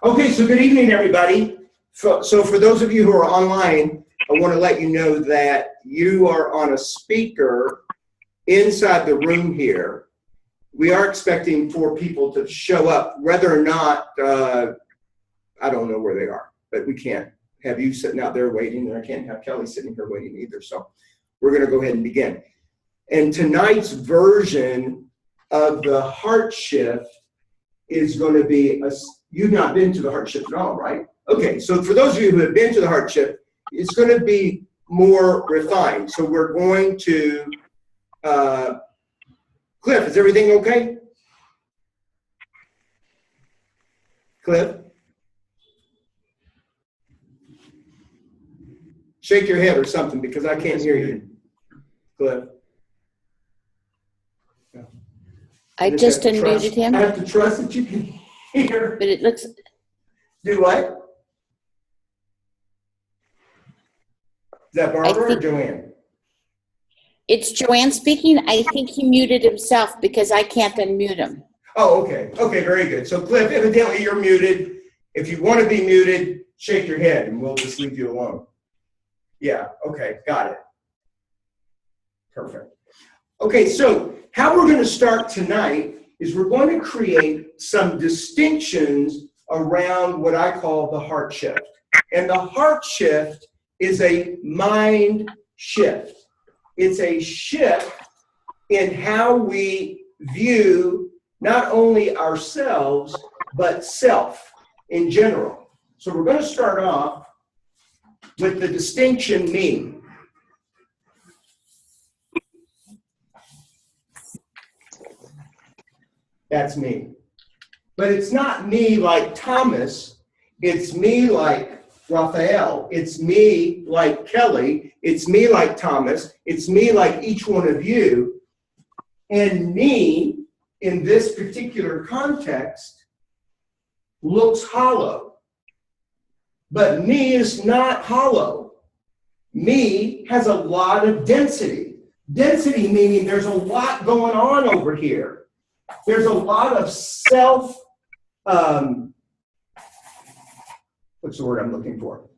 Okay, so good evening, everybody. So for those of you who are online, I want to let you know that you are on a speaker inside the room here. We are expecting 4 people to show up, whether or not, I don't know where they are, but we can't have you sitting out there waiting, and I can't have Kelly sitting here waiting either. So we're going to go ahead and begin. And tonight's version of the heart shift is going to be, you've not been to the heart shift at all, right? Okay, so for those of you who have been to the heart shift, it's going to be more refined. So we're going to, Cliff, is everything okay? Cliff? Shake your head or something because I can't hear you. Cliff? I just unmuted him. I have to trust that you can hear. But it looks... Do what? Is that Barbara or Joanne? It's Joanne speaking. I think he muted himself because I can't unmute him. Oh, okay. Okay, very good. So, Cliff, evidently you're muted. If you want to be muted, shake your head and we'll just leave you alone. Yeah, okay, got it. Perfect. Okay, so how we're going to start tonight is we're going to create some distinctions around what I call the heart shift. And the heart shift is a mind shift. It's a shift in how we view not only ourselves, but self in general. So we're going to start off with the distinction me. That's me. But it's not me like Thomas. It's me like Raphael. It's me like Kelly. It's me like Thomas. It's me like each one of you. And me, in this particular context, looks hollow. But me is not hollow. Me has a lot of density. Density meaning there's a lot going on over here. There's a lot of what's the word I'm looking for?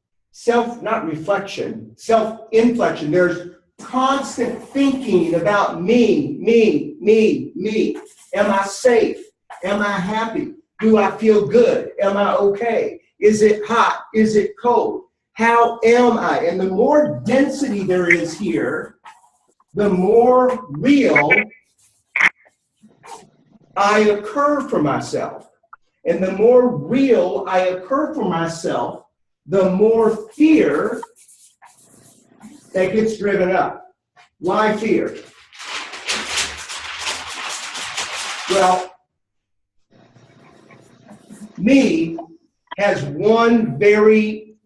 Not reflection, self-inflection. There's constant thinking about me. Am I safe? Am I happy? Do I feel good? Am I okay? Is it hot? Is it cold? How am I? And the more density there is here, the more real I occur for myself. And the more real I occur for myself, the more fear that gets driven up. Why fear? Well, me has one very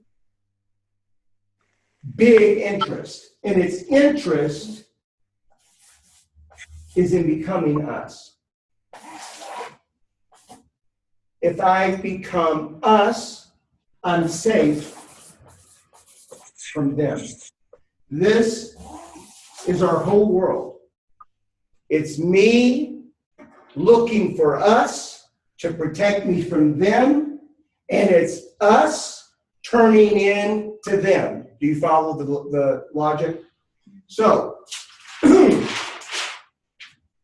big interest, and its interest is in becoming us. If I become us, I'm safe from them. This is our whole world. It's me looking for us to protect me from them, and it's us turning in to them. Do you follow the logic? So,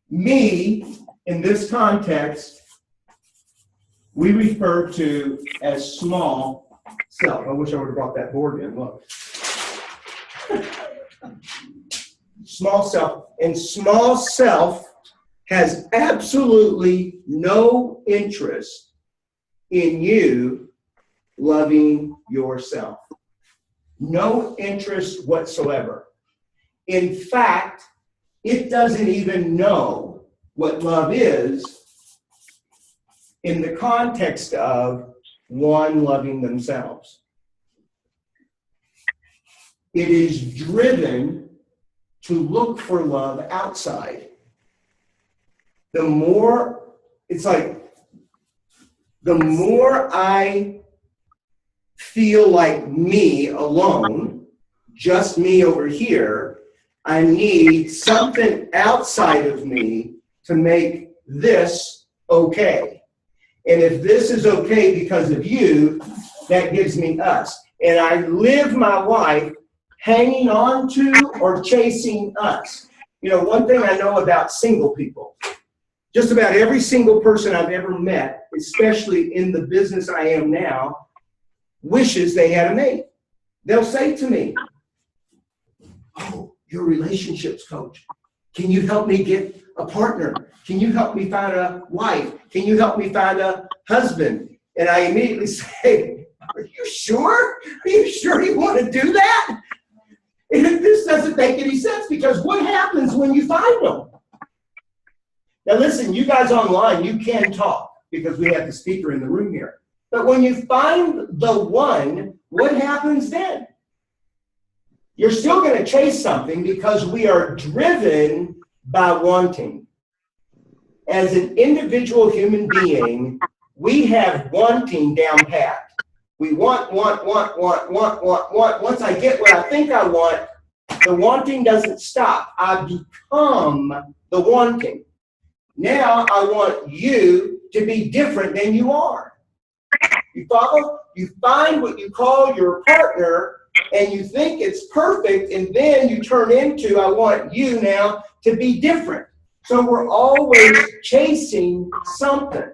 me, in this context, we refer to as small self. I wish I would have brought that board in. Look. Small self. And small self has absolutely no interest in you loving yourself. No interest whatsoever. In fact, it doesn't even know what love is in the context of one loving themselves. It is driven to look for love outside. The more I feel like me alone, just me over here, I need something outside of me to make this okay. And if this is okay because of you, that gives me us. And I live my life hanging on to or chasing us. You know, one thing I know about single people, just about every single person I've ever met, especially in the business I am now, wishes they had a mate. They'll say to me, "Oh, you're a relationships coach. Can you help me get a partner? Can you help me find a wife? Can you help me find a husband?" And I immediately say, "Are you sure? Are you sure you want to do that?" And this doesn't make any sense, because what happens when you find them? Now listen, you guys online, you can talk because we have the speaker in the room here. But when you find the one, what happens then? You're still going to chase something because we are driven by wanting. As an individual human being, we have wanting down pat. We want. Once I get what I think I want, the wanting doesn't stop. I become the wanting. Now I want you to be different than you are. You follow? You find what you call your partner, and you think it's perfect, and then you turn into, I want you now to be different. So we're always chasing something.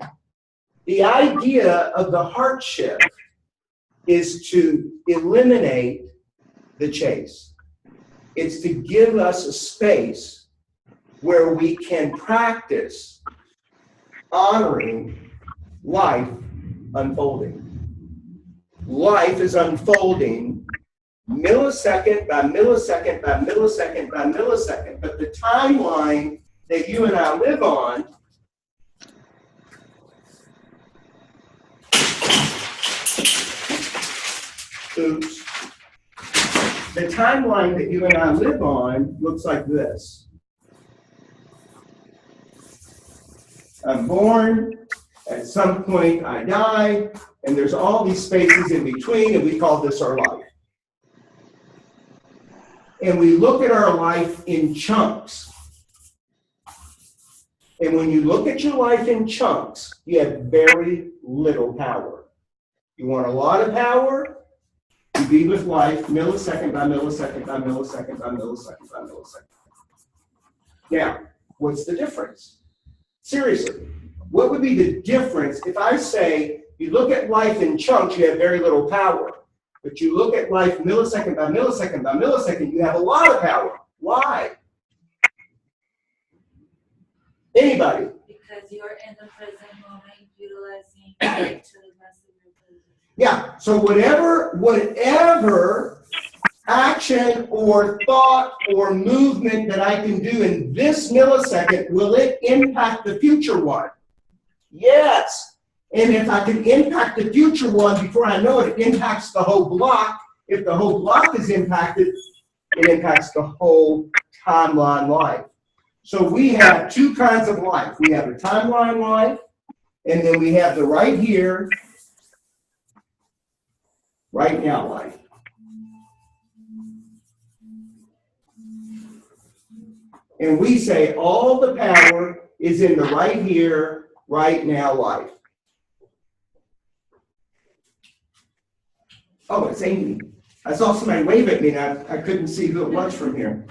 The idea of the heart shift is to eliminate the chase. It's to give us a space where we can practice honoring life unfolding. Life is unfolding millisecond by millisecond by millisecond by millisecond, but the timeline that you and I live on the timeline that you and I live on looks like this. I'm born, at some point I die, and there's all these spaces in between, and we call this our life. And we look at our life in chunks. And when you look at your life in chunks, you have very little power. You want a lot of power? You be with life millisecond by millisecond by millisecond by millisecond by millisecond. Now, what's the difference? Seriously, what would be the difference if I say you look at life in chunks, you have very little power, but you look at life millisecond by millisecond by millisecond, you have a lot of power? Why? Anybody? Because you're in the present moment, utilizing it to the best of your ability. Yeah, so whatever action or thought or movement that I can do in this millisecond, will it impact the future one? Yes. And if I can impact the future one before I know it, it impacts the whole block. If the whole block is impacted, it impacts the whole timeline life. So we have two kinds of life. We have a timeline life, and then we have the right here, right now life. And we say all the power is in the right here, right now life. Oh, it's Amy. I saw somebody wave at me, and I couldn't see who it was from here.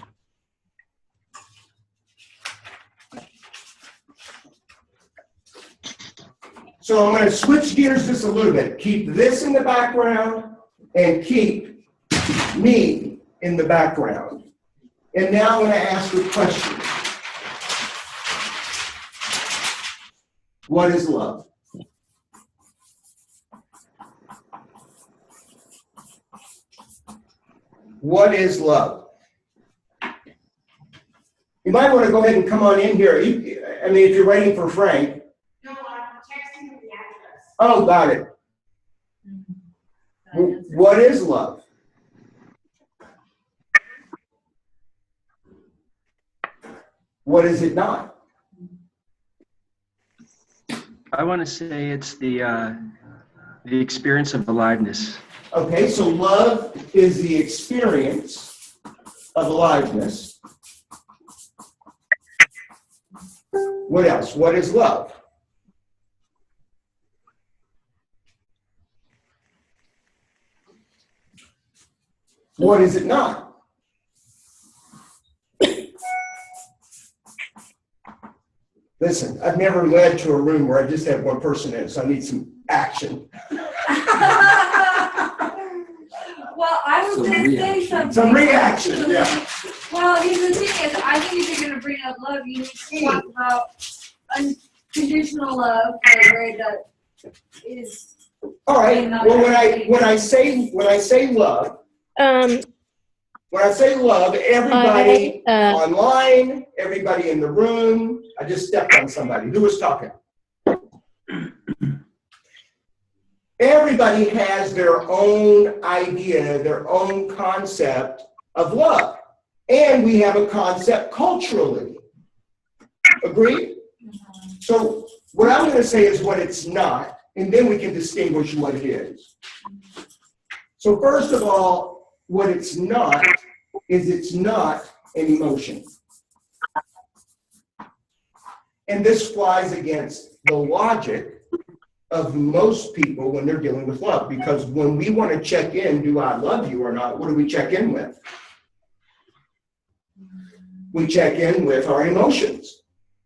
So I'm going to switch gears just a little bit. Keep this in the background and keep me in the background. And now I'm going to ask you a question. What is love? What is love? You might want to go ahead and come on in here. I mean, if you're waiting for Frank. No, I'm texting you the address. Oh, got it. What is love? What is it not? I want to say it's the experience of aliveness. Okay, so love is the experience of aliveness. What else? What is love? What is it not? Listen, I've never led to a room where I just had one person in it, so I need some action. Well, I was Some gonna say reaction. something. Some reaction, yeah. Well, the thing is, I think if you're gonna bring up love, you need to talk about unconditional love, where that is. All right. Well, when I say love, everybody online, everybody in the room. I just stepped on somebody. Who was talking? Everybody has their own idea, their own concept of love. And we have a concept culturally. Agreed? So what I'm going to say is what it's not, and then we can distinguish what it is. So first of all, what it's not is it's not an emotion. And this flies against the logic of most people when they're dealing with love, because when we want to check in, do I love you or not, what do we check in with? We check in with our emotions.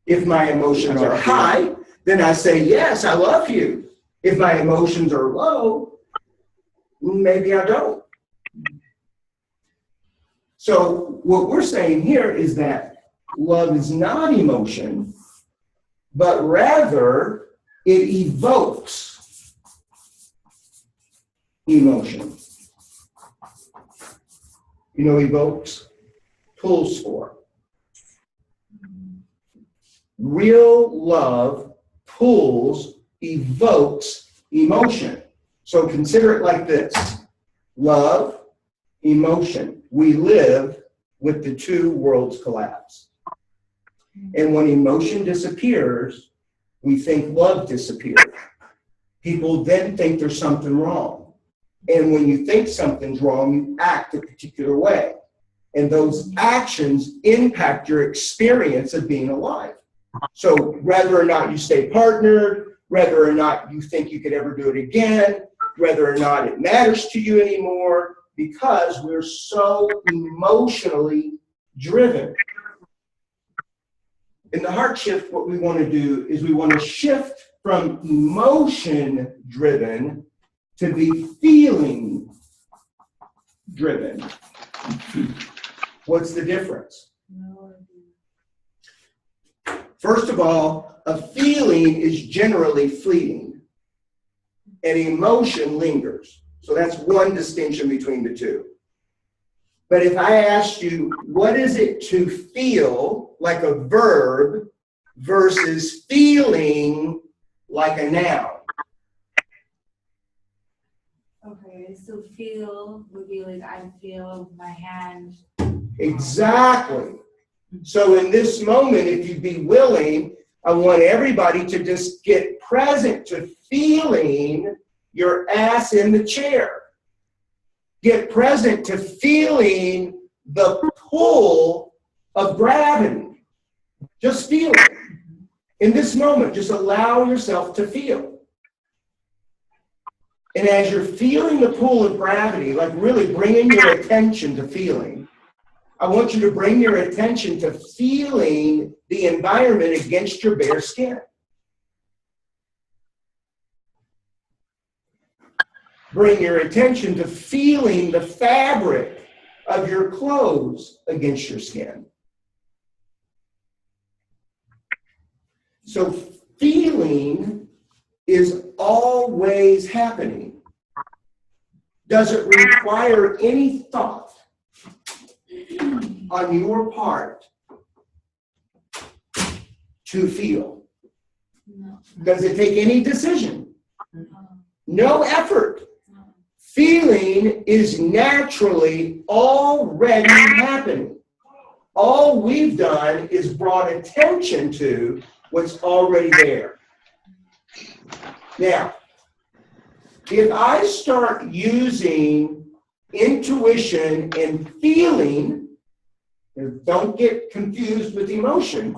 If my emotions are high, then I say, yes, I love you. If my emotions are low, maybe I don't. So what we're saying here is that love is not emotion, but rather it evokes emotion. You know, evokes, pulls for. Real love pulls, evokes emotion. So consider it like this. Love, emotion. We live with the two worlds collapse. And when emotion disappears, we think love disappeared. People then think there's something wrong. And when you think something's wrong, you act a particular way. And those actions impact your experience of being alive. So whether or not you stay partnered, whether or not you think you could ever do it again, whether or not it matters to you anymore, because we're so emotionally driven. In the heart shift, what we want to do is we want to shift from emotion-driven to be feeling-driven. What's the difference? First of all, a feeling is generally fleeting. An emotion lingers. So that's one distinction between the two. But if I asked you, what is it to feel like a verb versus feeling like a noun? Okay, so feel would be like I feel my hand. Exactly. So in this moment, if you'd be willing, I want everybody to just get present to feeling your ass in the chair. Get present to feeling the pull of gravity. Just feel it. In this moment, just allow yourself to feel. And as you're feeling the pull of gravity, like really bringing your attention to feeling, I want you to bring your attention to feeling the environment against your bare skin. Bring your attention to feeling the fabric of your clothes against your skin. So feeling is always happening. Does it require any thought on your part to feel? No. Does it take any decision? No. No effort. No. Feeling is naturally already happening. All we've done is brought attention to what's already there. Now, if I start using intuition and feeling, don't get confused with emotion,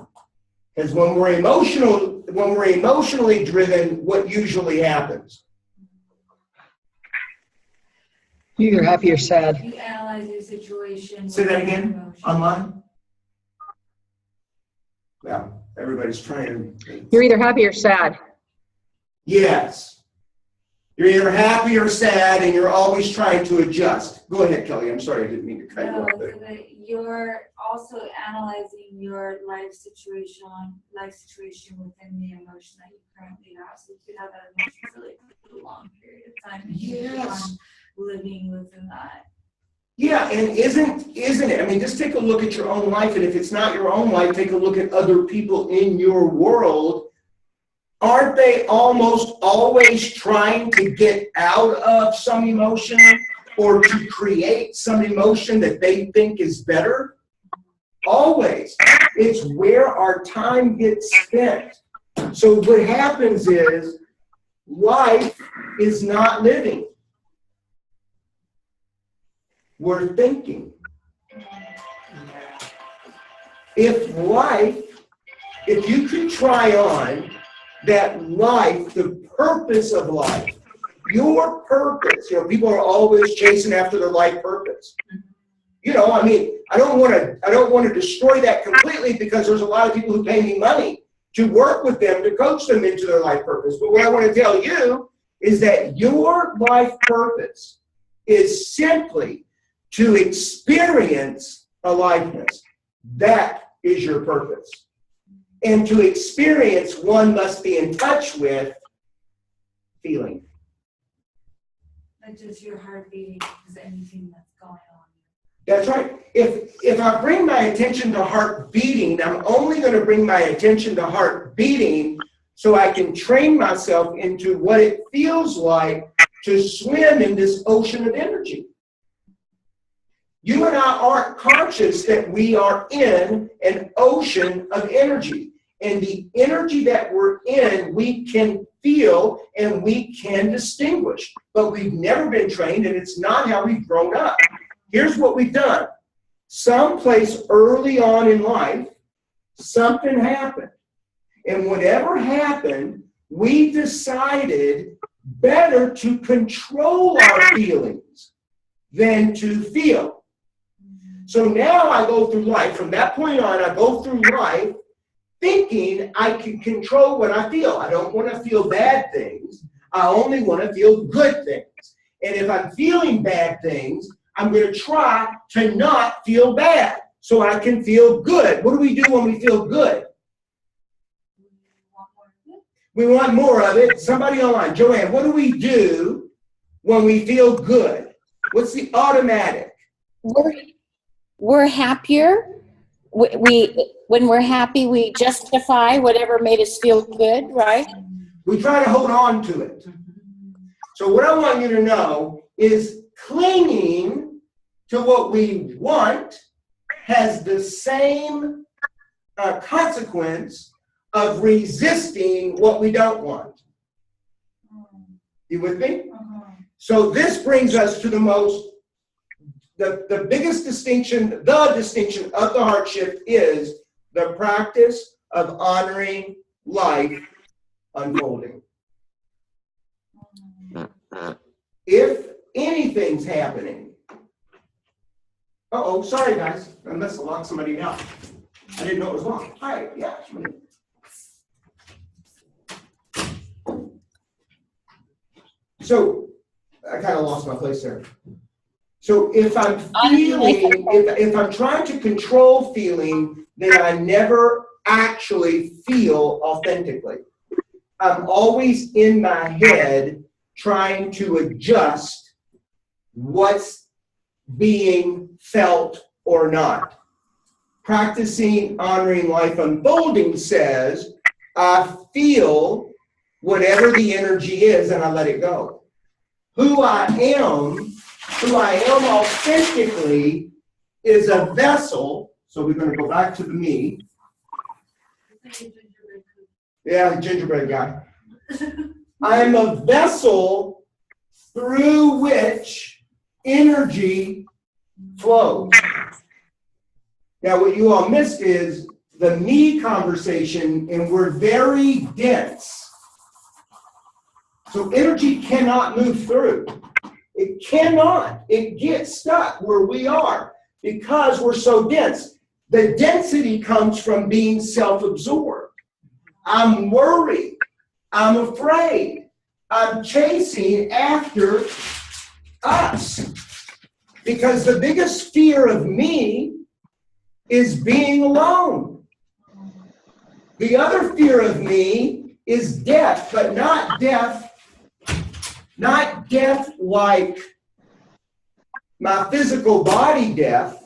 because when we're emotionally driven, what usually happens? You're either happy or sad. You analyze your situation. Say that with your again, emotions. online? Well, everybody's trying. You're either happy or sad. Yes. You're either happy or sad, and you're always trying to adjust. Go ahead, Kelly. I'm sorry, I didn't mean to cut you No, off so there. that you're also analyzing your life situation within the emotion that you currently have. So you could have that emotion for like a long period of time. And you keep Yes. on living within that. Yeah, and isn't it? I mean, just take a look at your own life, and if it's not your own life, take a look at other people in your world. Aren't they almost always trying to get out of some emotion or to create some emotion that they think is better? Always. It's where our time gets spent. So what happens is life is not living. We're thinking. If you could try on that life, the purpose of life, your purpose, people are always chasing after their life purpose. I mean, I don't want to destroy that completely because there's a lot of people who pay me money to work with them, to coach them into their life purpose. But what I want to tell you is that your life purpose is simply to experience aliveness. That is your purpose. And to experience, one must be in touch with feeling. Like just your heart beating is anything that's going on. That's right. If I bring my attention to heart beating, I'm only going to bring my attention to heart beating so I can train myself into what it feels like to swim in this ocean of energy. You and I aren't conscious that we are in an ocean of energy. And the energy that we're in, we can feel and we can distinguish. But we've never been trained, and it's not how we've grown up. Here's what we've done. Someplace early on in life, something happened. And whatever happened, we decided better to control our feelings than to feel. So now I go through life. From that point on, I go through life thinking I can control what I feel. I don't want to feel bad things. I only want to feel good things. And if I'm feeling bad things, I'm going to try to not feel bad so I can feel good. What do we do when we feel good? We want more of it. Somebody online. Joanne, what do we do when we feel good? What's the automatic? We're happier. When we're happy, we justify whatever made us feel good, right? We try to hold on to it. So what I want you to know is clinging to what we want has the same consequence of resisting what we don't want. You with me? So this brings us to the biggest distinction, the distinction of the heart shift is the practice of honoring life unfolding. If anything's happening, sorry guys, I must have locked somebody out. I didn't know it was locked. Hi, yeah. So I kind of lost my place there. So if I'm feeling, if I'm trying to control feeling, then I never actually feel authentically. I'm always in my head trying to adjust what's being felt or not. Practicing honoring life unfolding says, I feel whatever the energy is and I let it go. Who I am authentically is a vessel. So we're going to go back to the me. Yeah, the gingerbread guy. I'm a vessel through which energy flows. Now, what you all missed is the me conversation, and we're very dense. So energy cannot move through. It cannot. It gets stuck where we are because we're so dense. The density comes from being self-absorbed. I'm worried. I'm afraid. I'm chasing after us. Because the biggest fear of me is being alone. The other fear of me is death, but not death like my physical body death.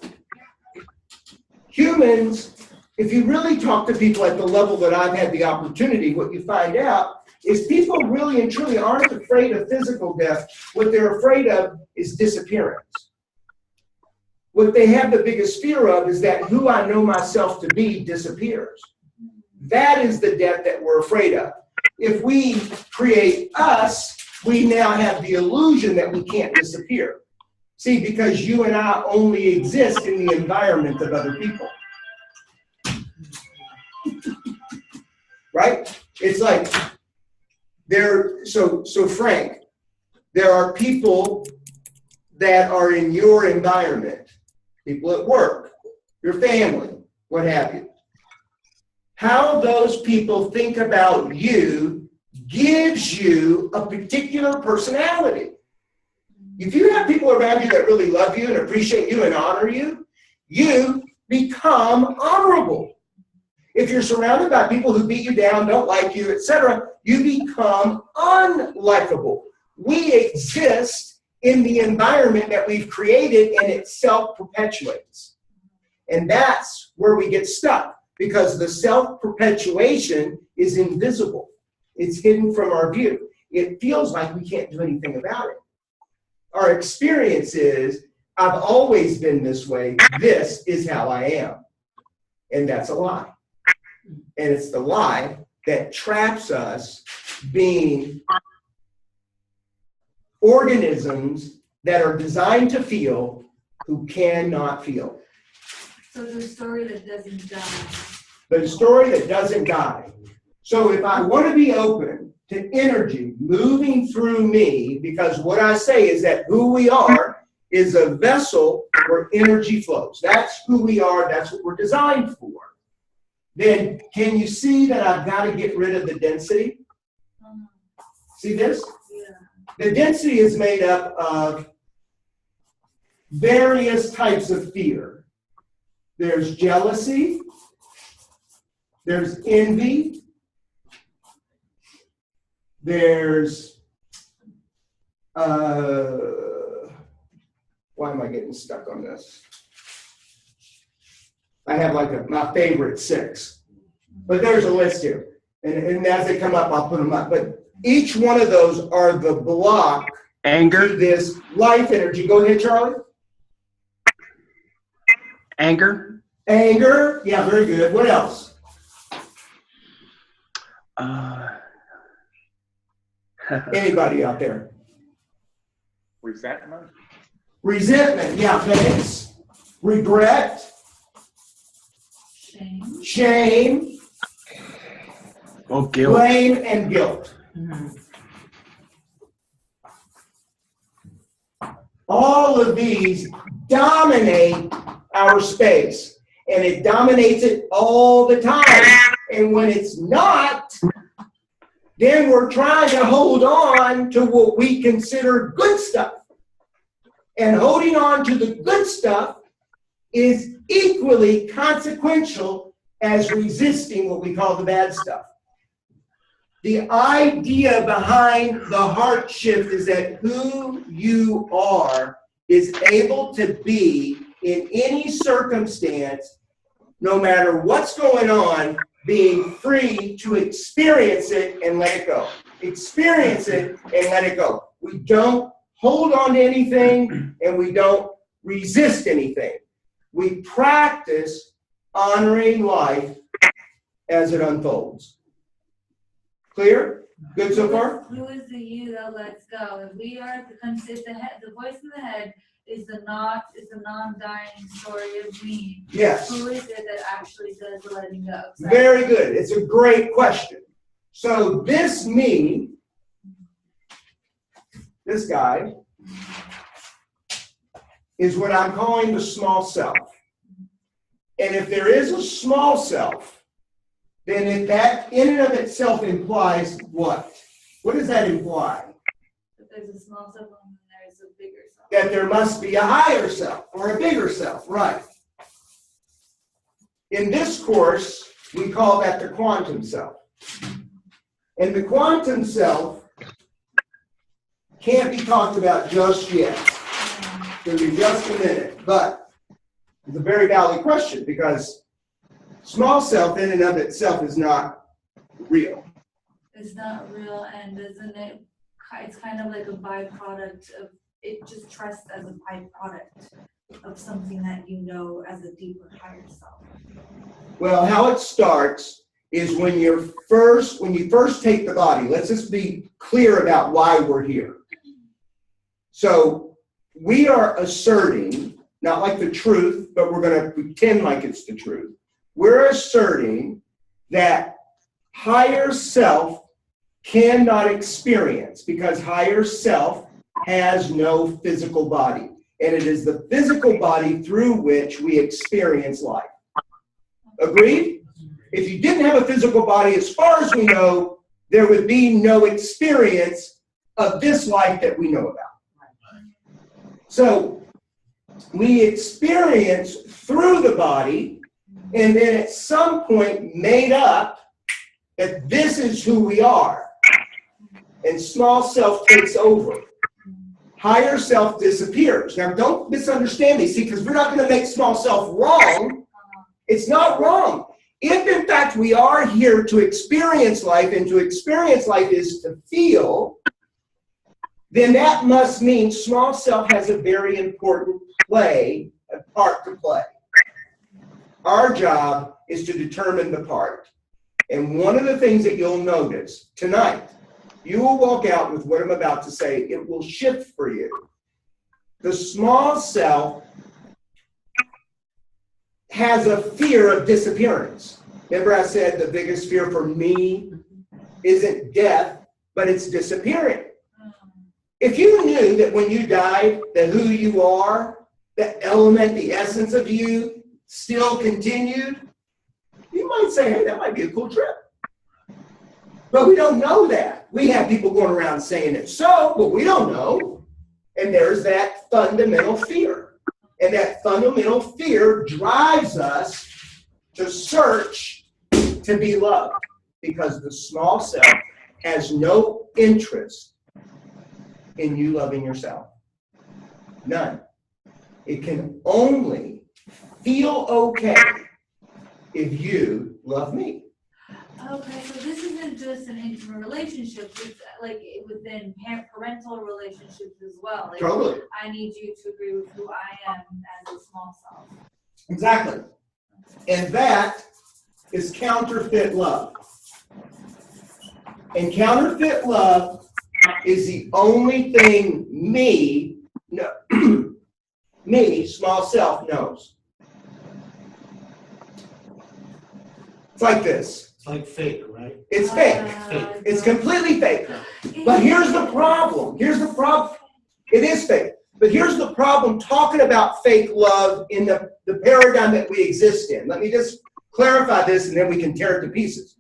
Humans, if you really talk to people at the level that I've had the opportunity, what you find out is people really and truly aren't afraid of physical death. What they're afraid of is disappearance. What they have the biggest fear of is that who I know myself to be disappears. That is the death that we're afraid of. If we create us, we now have the illusion that we can't disappear. See, because you and I only exist in the environment of other people. Right? It's like so Frank, there are people that are in your environment, people at work, your family, what have you. How those people think about you gives you a particular personality. If you have people around you that really love you and appreciate you and honor you, you become honorable. If you're surrounded by people who beat you down, don't like you, etc., you become unlikable. We exist in the environment that we've created, and it self-perpetuates. And that's where we get stuck, because the self-perpetuation is invisible. It's hidden from our view. It feels like we can't do anything about it. Our experience is, I've always been this way. This is how I am. And that's a lie. And it's the lie that traps us being organisms that are designed to feel who cannot feel. So the story that doesn't die. The story that doesn't die. So if I want to be open to energy moving through me, because what I say is that who we are is a vessel where energy flows. That's who we are. That's what we're designed for. Then can you see that I've got to get rid of the density? See this? Yeah. The density is made up of various types of fear. There's jealousy. There's envy. There's, why am I getting stuck on this? I have like my favorite 6. But there's a list here. And as they come up, I'll put them up. But each one of those are the block to Anger, this life energy. Go ahead, Charlie. anger, Anger. Yeah, very good. What else? Anybody out there? Resentment. Resentment. Yeah, thanks. Regret. Shame. Shame. oh, guilt. Blame and guilt. All of these dominate our space, and it dominates it all the time. And when it's not, then we're trying to hold on to what we consider good stuff. And holding on to the good stuff is equally consequential as resisting what we call the bad stuff. The idea behind the heart shift is that who you are is able to be in any circumstance, no matter what's going on, being free to experience it and let it go. Experience it and let it go. We don't hold on to anything and we don't resist anything. We practice honoring life as it unfolds. Clear? Good so far? Who is the you that lets go? If we are the head, the voice in the head is the non-dying story of me. Yes. Who is it that actually does the letting go? Very good. It's a great question. So this me, this guy, is what I'm calling the small self. And if there is a small self, then that in and of itself implies what? What does that imply? That there's a small self and there's a bigger self. That there must be a higher self or a bigger self, right? In this course, we call that the quantum self. And the quantum self can't be talked about just yet. It's going to be just a minute, but it's a very valid question because small self in and of itself is not real. It's not real, and isn't it? It's kind of like a byproduct of it. Just trusts as a byproduct of something that you know as a deeper, higher self. Well, how it starts is when you first take the body. Let's just be clear about why we're here. So we are asserting, not like the truth, but we're going to pretend like it's the truth. We're asserting that higher self cannot experience because higher self has no physical body. And it is the physical body through which we experience life. Agreed? If you didn't have a physical body, as far as we know, there would be no experience of this life that we know about. So we experience through the body, and then at some point made up that this is who we are. And small self takes over. Higher self disappears. Now, don't misunderstand me, see, because we're not going to make small self wrong. It's not wrong. If, in fact, we are here to experience life, and to experience life is to feel, then that must mean small self has a very important part to play. Our job is to determine the part. And one of the things that you'll notice tonight, you will walk out with what I'm about to say. It will shift for you. The small self has a fear of disappearance. Remember I said the biggest fear for me isn't death, but it's disappearing. If you knew that when you died, that who you are, the element, the essence of you still continued, you might say, hey, that might be a cool trip. But we don't know that. We have people going around saying it's so, but we don't know. And there's that fundamental fear. And that fundamental fear drives us to search to be loved. Because the small self has no interest in you loving yourself. None. It can only feel okay if you love me. Okay, so this isn't just an intimate relationship, it's like within parental relationships as well. Like, Totally. I need you to agree with who I am as a small self. Exactly. And that is counterfeit love. And counterfeit love is the only thing me, small self, knows. It's like this. It's like fake, right? It's fake. It's completely fake. But here's the problem. Here's the problem. It is fake. But here's the problem talking about fake love in the paradigm that we exist in. Let me just clarify this and then we can tear it to pieces.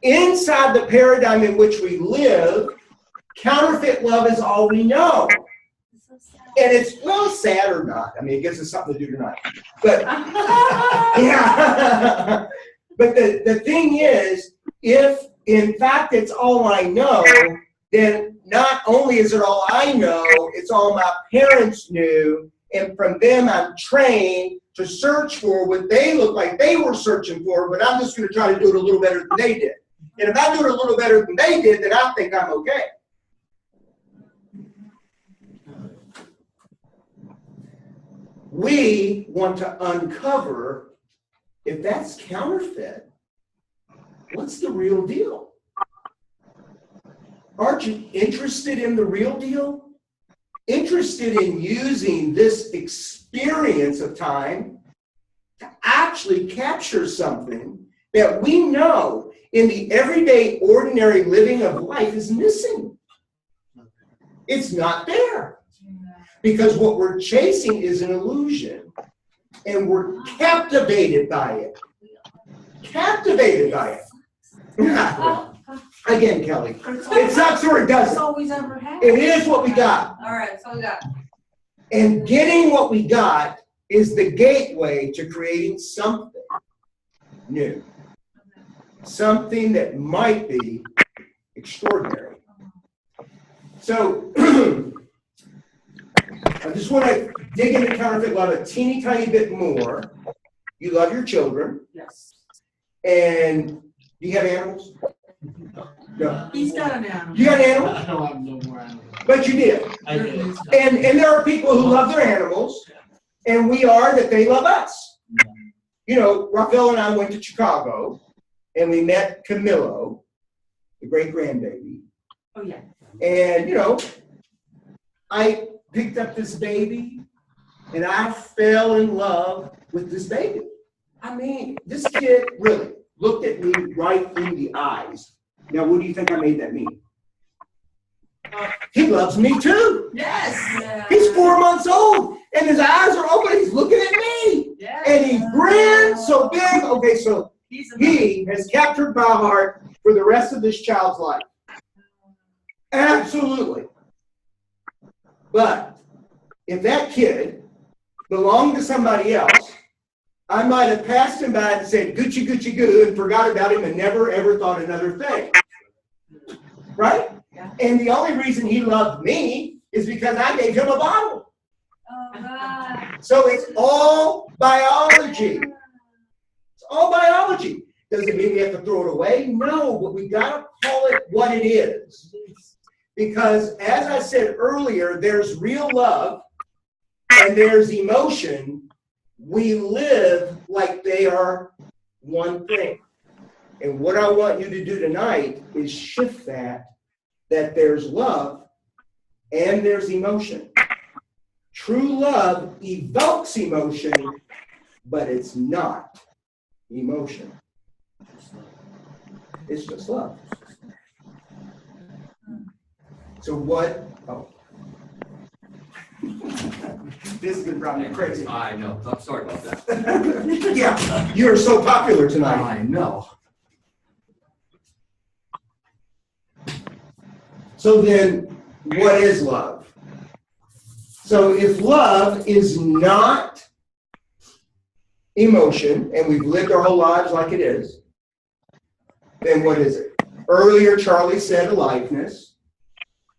Inside the paradigm in which we live, counterfeit love is all we know. And it's, well, sad or not. I mean, it gives us something to do tonight. But, yeah. But the thing is, if in fact it's all I know, then not only is it all I know, it's all my parents knew. And from them, I'm trained to search for what they look like they were searching for, but I'm just going to try to do it a little better than they did. And if I do it a little better than they did, then I think I'm okay. We want to uncover if that's counterfeit, what's the real deal? Aren't you interested in the real deal? Interested in using this experience of time to actually capture something that we know in the everyday, ordinary living of life is missing. It's not there. Because what we're chasing is an illusion, and we're captivated by it. Captivated by it. Again, Kelly, it sucks or it That's doesn't. all we've ever had. It is what we got. All right, so we got. And getting what we got is the gateway to creating something new. Something that might be extraordinary. So, I just want to dig into counterfeit love a teeny tiny bit more. You love your children. Yes. And do you have animals? No. He's got an animal. You got an animal? I don't have no more animals. But you did. I did. And there are people who love their animals, and we are that they love us. You know, Rafael and I went to Chicago, and we met Camilo, the great grandbaby. Oh, yeah. And, you know, I picked up this baby, and I fell in love with this baby. I mean, this kid really looked at me right in the eyes. Now, what do you think I made that mean? He loves me too. Yes. Yeah. He's 4 months old, and his eyes are open. He's looking at me, Yes. and he grins so big. Okay, so He's a he has captured my heart for the rest of this child's life. Absolutely. But if that kid belonged to somebody else, I might have passed him by and said, Gucci, Gucci, goo, and forgot about him and never, ever thought another thing. Right? Yeah. And the only reason he loved me is because I gave him a bottle. Oh, God. So it's all biology. It's all biology. Does it mean we have to throw it away? No, but we got to call it what it is. Because as I said earlier, there's real love and there's emotion. We live like they are one thing. And what I want you to do tonight is shift that there's love and there's emotion. True love evokes emotion, but it's not emotion. It's just love. So what? Oh. This is going to drive me crazy. I know. I'm sorry about that. Yeah, you're so popular tonight. I know. So then, what is love? So if love is not emotion, and we've lived our whole lives like it is, then what is it? Earlier, Charlie said aliveness.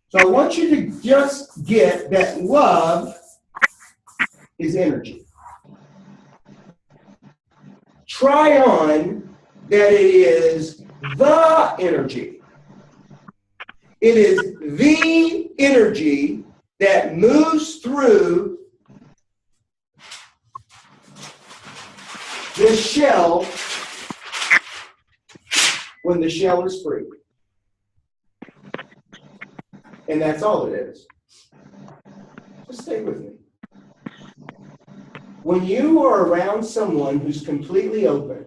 So I want you to just get that love is energy. Try on that it is the energy. It is the energy that moves through the shell when the shell is free. And that's all it is. Just stay with me. When you are around someone who's completely open,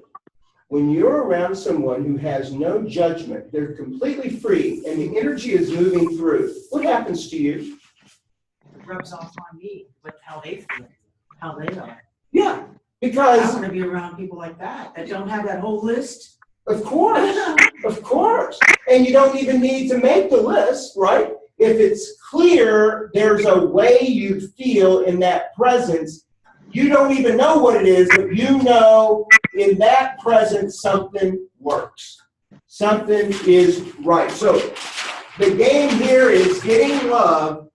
when you're around someone who has no judgment, they're completely free, and the energy is moving through, what happens to you? It rubs off on me with how they feel, how they are. Yeah, I because, want to be around people like that don't have that whole list. of course. And you don't even need to make the list, right? If it's clear there's a way you feel in that presence, you don't even know what it is, but you know in that presence something works. Something is right. So the game here is getting love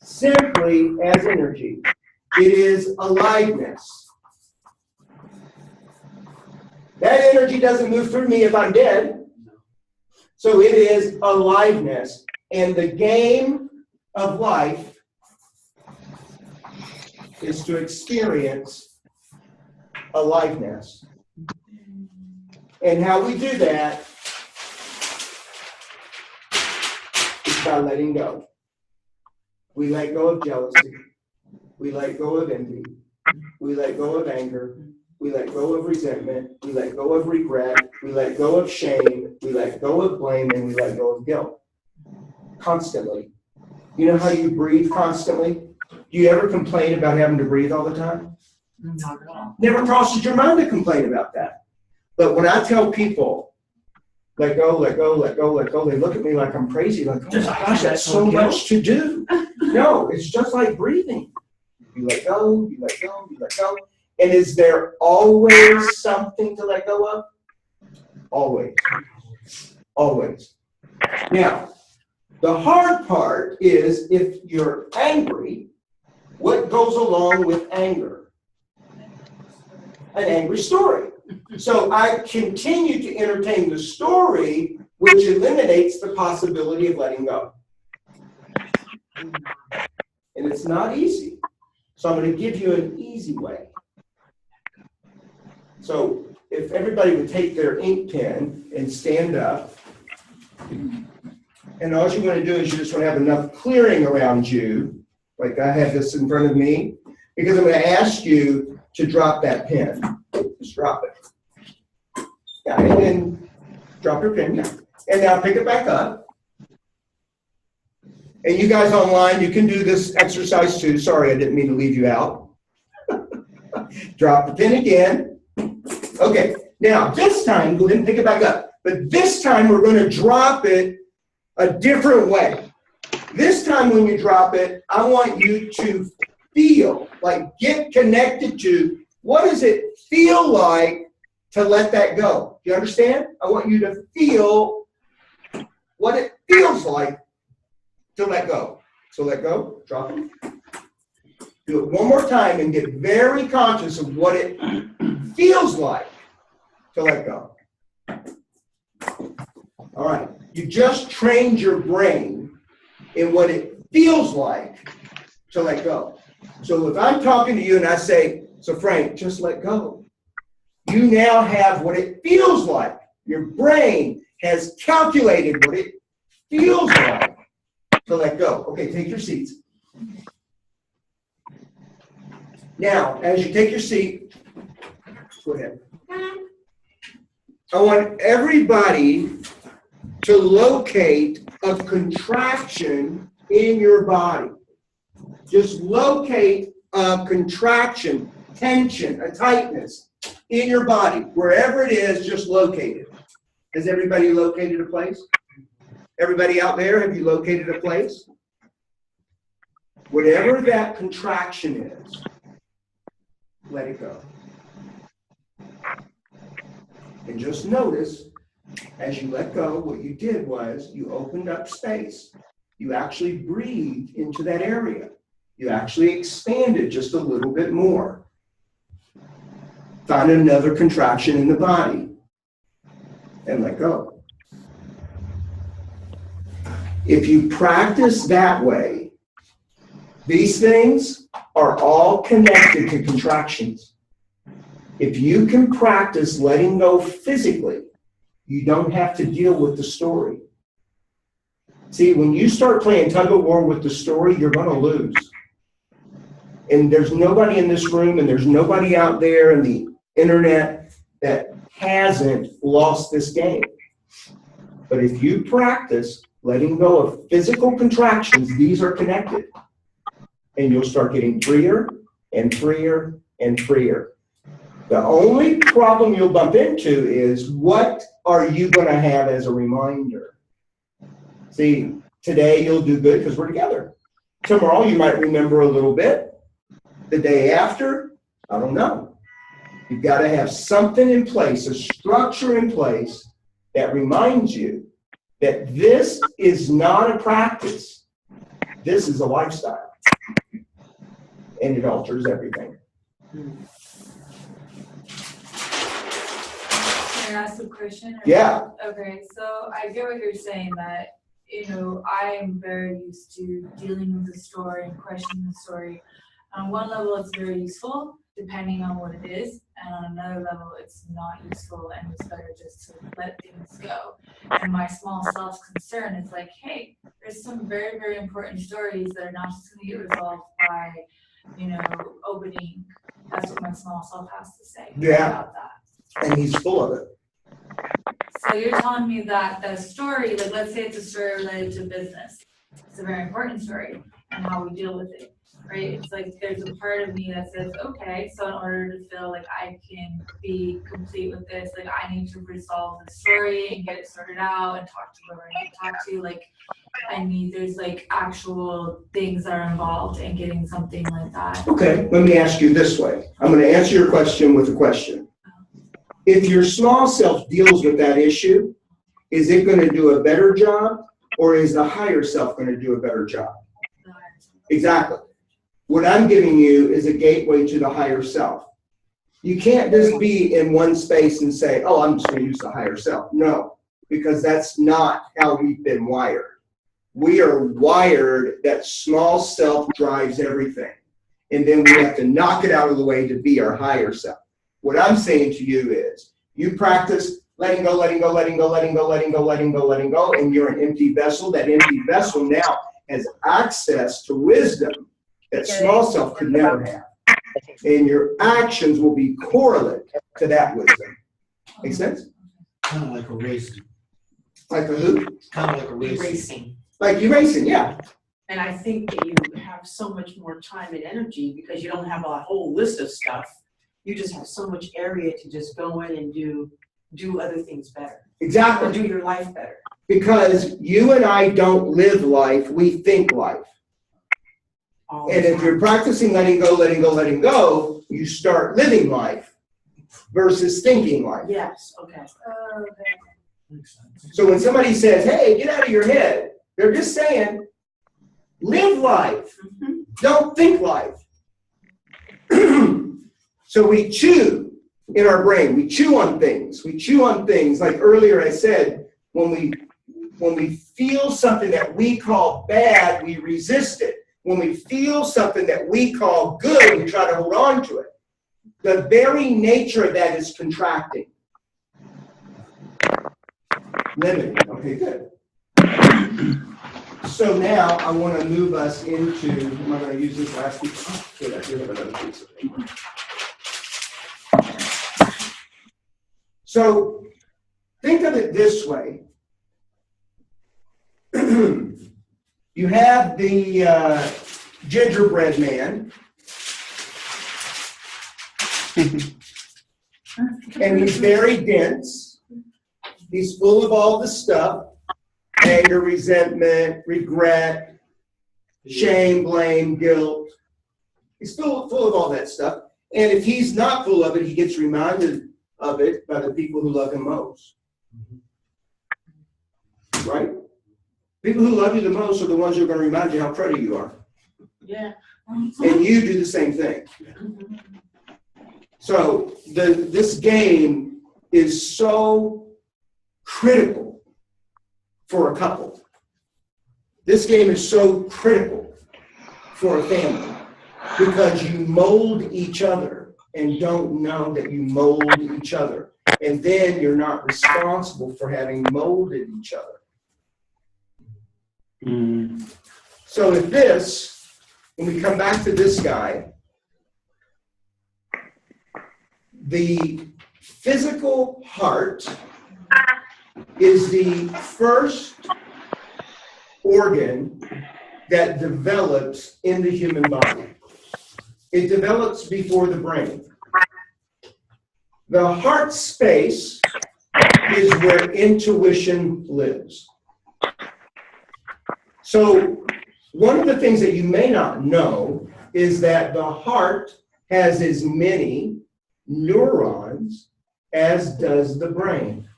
simply as energy. It is aliveness. That energy doesn't move through me if I'm dead. So it is aliveness. And the game of life is to experience aliveness. And how we do that is by letting go. We let go of jealousy. We let go of envy. We let go of anger. We let go of resentment. We let go of regret. We let go of shame. We let go of blame, and we let go of guilt. Constantly. You know how you breathe constantly? Do you ever complain about having to breathe all the time? Not at all. Never crosses your mind to complain about that. But when I tell people, let go, let go, let go, let go, they look at me like I'm crazy, like, oh my gosh, that's so much to do. No, it's just like breathing. You let go, you let go, you let go. And is there always something to let go of? Always. Always. Now, the hard part is if you're angry, what goes along with anger? An angry story. So I continue to entertain the story, which eliminates the possibility of letting go. And it's not easy. So I'm going to give you an easy way. So if everybody would take their ink pen and stand up, and all you're going to do is you just want to have enough clearing around you, like I have this in front of me, because I'm going to ask you to drop that pen. Just drop it. Yeah, and then drop your pen. Yeah. And now pick it back up. And you guys online, you can do this exercise too. Sorry, I didn't mean to leave you out. Drop the pen again. Okay, now this time, go ahead and pick it back up. But this time we're going to drop it a different way. This time when you drop it, I want you to feel, like get connected to, what does it feel like to let that go? Do you understand? I want you to feel what it feels like to let go. So let go, drop it. Do it one more time and get very conscious of what it feels like to let go. All right, you just trained your brain in what it feels like to let go. So if I'm talking to you and I say, so Frank, just let go. You now have what it feels like. Your brain has calculated what it feels like to let go. Okay, take your seats. Now, as you take your seat, go ahead. I want everybody to locate a contraction in your body. Just locate a contraction, tension, a tightness in your body. Wherever it is, just locate it. Has everybody located a place? Everybody out there, have you located a place? Whatever that contraction is, let it go. And just notice, as you let go, what you did was you opened up space. You actually breathed into that area. You actually expanded just a little bit more. Find another contraction in the body and let go. If you practice that way, these things are all connected to contractions. If you can practice letting go physically, you don't have to deal with the story. See, when you start playing tug of war with the story, you're going to lose. And there's nobody in this room and there's nobody out there in the internet that hasn't lost this game. But if you practice letting go of physical contractions, these are connected. And you'll start getting freer and freer and freer. The only problem you'll bump into is, what are you going to have as a reminder? See, today you'll do good because we're together. Tomorrow you might remember a little bit. The day after, I don't know. You've got to have something in place, a structure in place that reminds you that this is not a practice. This is a lifestyle. And it alters everything. Can I ask a question? Yeah. Okay, so I get what you're saying, that, I'm very used to dealing with the story and questioning the story. On one level, it's very useful, depending on what it is, and on another level, it's not useful, and it's better just to let things go. And my small self's concern is like, hey, there's some very, very important stories that are not just going to get resolved by, opening. That's what my small self has to say about that. And he's full of it. So you're telling me that the story, like let's say it's a story related to business. It's a very important story. and how we deal with it, right? It's like there's a part of me that says, okay, so in order to feel like I can be complete with this, like I need to resolve the story and get it sorted out and talk to whoever I need to talk to. Like there's like actual things that are involved in getting something like that. Okay, let me ask you this way. I'm going to answer your question with a question. If your small self deals with that issue, is it going to do a better job, or is the higher self going to do a better job? Exactly. What I'm giving you is a gateway to the higher self. You can't just be in one space and say, oh, I'm just going to use the higher self. No, because that's not how we've been wired. We are wired that small self drives everything. And then we have to knock it out of the way to be our higher self. What I'm saying to you is, you practice letting go, letting go, letting go, letting go, letting go, letting go, letting go, and you're an empty vessel. That empty vessel now has access to wisdom that small self could never have. And your actions will be correlate to that wisdom. Make sense? Kind of like erasing. Like a who? Kind of like erasing. Erasing. Like erasing, yeah. And I think that you have so much more time and energy because you don't have a whole list of stuff. You just have so much area to just go in and do other things better. Exactly. Or do your life better. Because you and I don't live life, we think life. All the And if time. you're practicing letting go, letting go, letting go, you start living life versus thinking life. Yes, okay. Makes sense. So when somebody says, hey, get out of your head, they're just saying, live life. Mhm. Don't think life. So we chew in our brain. We chew on things. We chew on things. Like earlier I said, when we feel something that we call bad, we resist it. When we feel something that we call good, we try to hold on to it. The very nature of that is contracting. Limiting. Okay, good. So now I want to move us into, am I going to use this last piece? Oh, good, I do have another piece of paper. So think of it this way. You have the gingerbread man, and he's very dense. He's full of all the stuff: anger, resentment, regret, shame, blame, guilt. He's full of all that stuff. And if he's not full of it, he gets reminded of it by the people who love him most. Right? People who love you the most are the ones who are going to remind you how pretty you are. Yeah. And you do the same thing. Mhm. So this game is so critical for a couple. This game is so critical for a family because you mold each other and don't know that you mold each other. And then you're not responsible for having molded each other. So if this, when we come back to this guy, the physical heart is the first organ that develops in the human body. It develops before the brain. The heart space is where intuition lives. So one of the things that you may not know is that the heart has as many neurons as does the brain.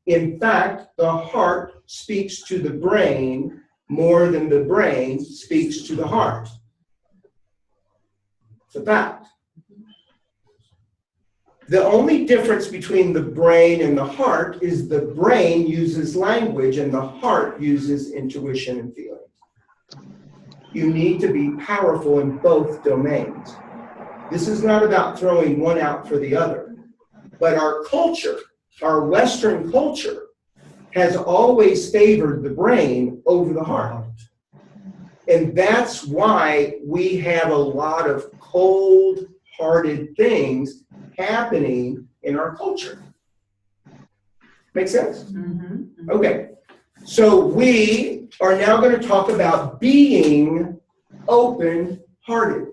In fact, the heart speaks to the brain more than the brain speaks to the heart. It's a fact. The only difference between the brain and the heart is the brain uses language and the heart uses intuition and feeling. You need to be powerful in both domains. This is not about throwing one out for the other, but our culture, our Western culture, has always favored the brain over the heart. And that's why we have a lot of cold-hearted things happening in our culture. Make sense? Mhm. Okay. So we are now going to talk about being open-hearted.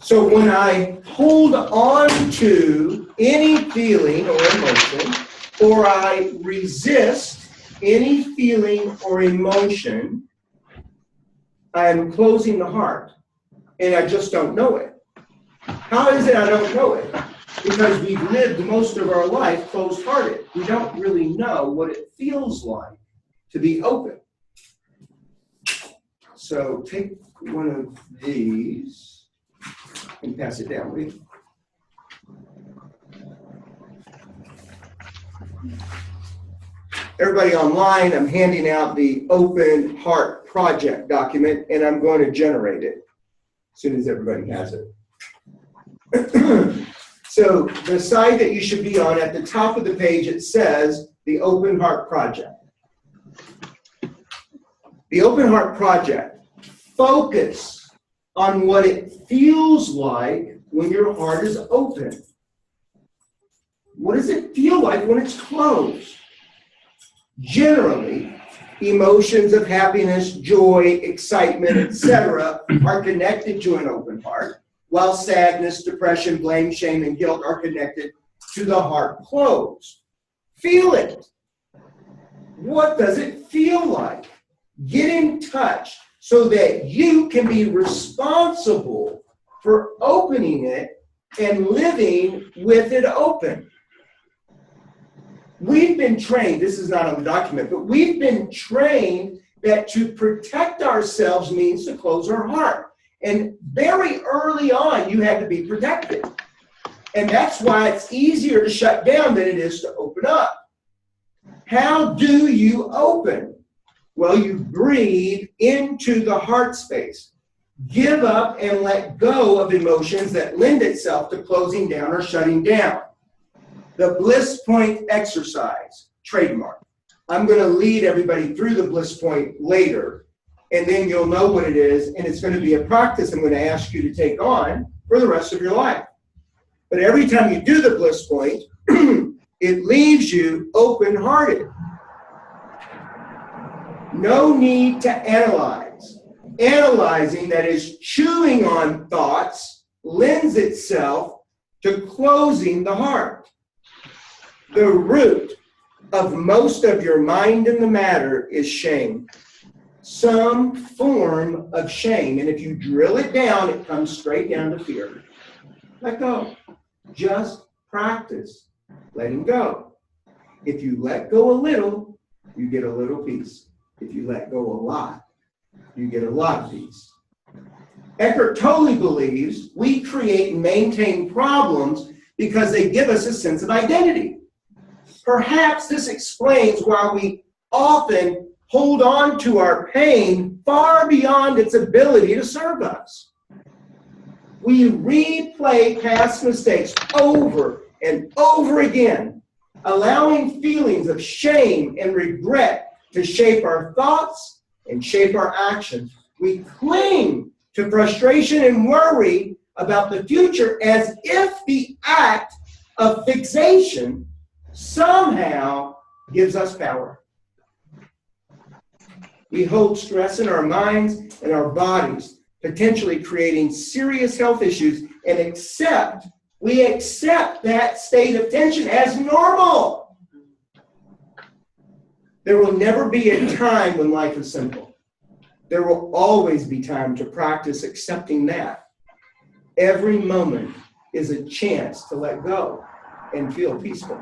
So when I hold on to any feeling or emotion, or I resist any feeling or emotion, I am closing the heart, and I just don't know it. How is it I don't know it? Because we've lived most of our life closed-hearted. We don't really know what it feels like to be open. So take one of these and pass it down, will you? Everybody online, I'm handing out the Open Heart Project document, and I'm going to generate it as soon as everybody has it. So the site that you should be on, at the top of the page, it says the Open Heart Project. The Open Heart Project. Focus on what it feels like when your heart is open. What does it feel like when it's closed? Generally, emotions of happiness, joy, excitement, etc. are connected to an open heart, while sadness, depression, blame, shame, and guilt are connected to the heart closed. Feel it. What does it feel like? Get in touch so that you can be responsible for opening it and living with it open. We've been trained, this is not on the document, but we've been trained that to protect ourselves means to close our heart. And very early on, you had to be protected. And that's why it's easier to shut down than it is to open up. How do you open? Well, you breathe into the heart space. Give up and let go of emotions that lend itself to closing down or shutting down. The Bliss Point exercise, trademark. I'm going to lead everybody through the Bliss Point later, and then you'll know what it is, and it's going to be a practice I'm going to ask you to take on for the rest of your life. But every time you do the Bliss Point, it leaves you open-hearted. No need to analyze. Analyzing, that is chewing on thoughts, lends itself to closing the heart. The root of most of your mind in the matter is shame. Some form of shame. And if you drill it down, it comes straight down to fear. Let go. Just practice letting go. If you let go a little, you get a little peace. If you let go a lot, you get a lot of peace. Eckhart Tolle believes we create and maintain problems because they give us a sense of identity. Perhaps this explains why we often hold on to our pain far beyond its ability to serve us. We replay past mistakes over and over again, allowing feelings of shame and regret to shape our thoughts and shape our actions. We cling to frustration and worry about the future as if the act of fixation somehow gives us power. We hold stress in our minds and our bodies, potentially creating serious health issues, and we accept that state of tension as normal. There will never be a time when life is simple. There will always be time to practice accepting that. Every moment is a chance to let go and feel peaceful.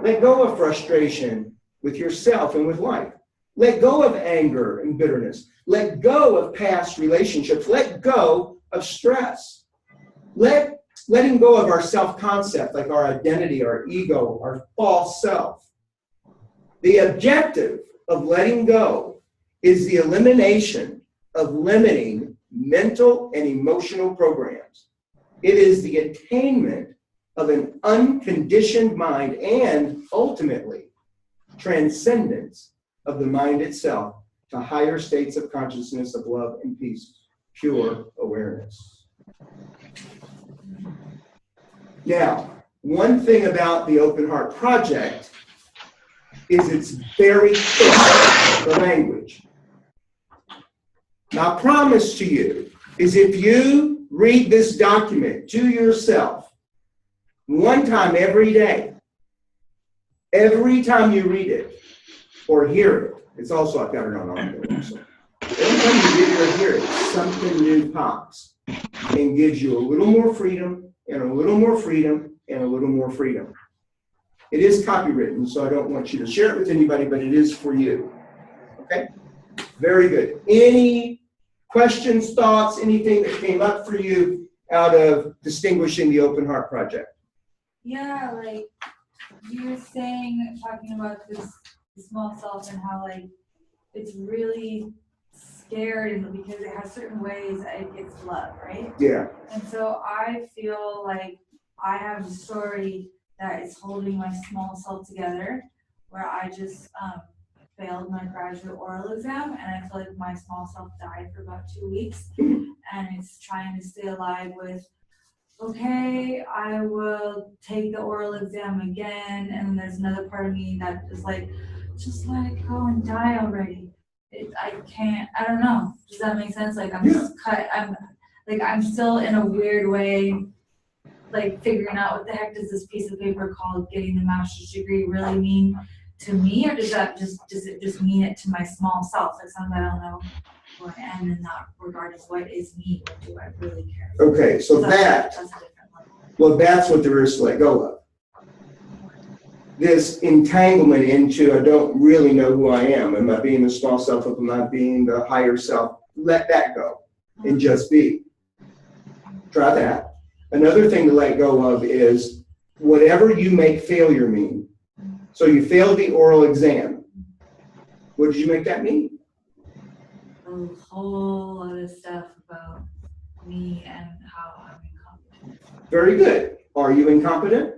Let go of frustration with yourself and with life. Let go of anger and bitterness. Let go of past relationships. Let go of stress. Letting go of our self-concept, like our identity, our ego, our false self. The objective of letting go is the elimination of limiting mental and emotional programs. It is the attainment of an unconditioned mind and, ultimately, transcendence of the mind itself to higher states of consciousness of love and peace, pure awareness. Now, one thing about the Open Heart Project is it's very clear, the language. My promise to you is if you read this document to yourself one time every day, every time you read it or hear it, it's also, I've got it on audio also. Every time you read it or hear it, something new pops and gives you a little more freedom and a little more freedom and a little more freedom. It is copywritten, so I don't want you to share it with anybody, but it is for you. Okay? Very good. Any questions, thoughts, anything that came up for you out of distinguishing the Open Heart Project? Yeah, like you were saying, talking about this small self and how like it's really scared and because it has certain ways that it gets love, right? Yeah. And so I feel like I have a story that is holding my small self together, where I just failed my graduate oral exam, and I feel like my small self died for about 2 weeks, and it's trying to stay alive with, okay, I will take the oral exam again, and then there's another part of me that is like, just let it go and die already. I can't, I don't know. Does that make sense? Like I'm just cut, I'm still in a weird way, like figuring out what the heck does this piece of paper called getting the master's degree really mean to me, or does it just mean it to my small self? Like sometimes I don't know where I am in that regard of what is me, what do I really care about? Okay, so that's a different level. Well, that's what there is to let go of. This entanglement into, I don't really know who I am. Am I being the small self? Am I being the higher self? Let that go and just be. Try that. Another thing to let go of is whatever you make failure mean. So you failed the oral exam. What did you make that mean? A whole lot of stuff about me and how I'm incompetent. Very good. Are you incompetent?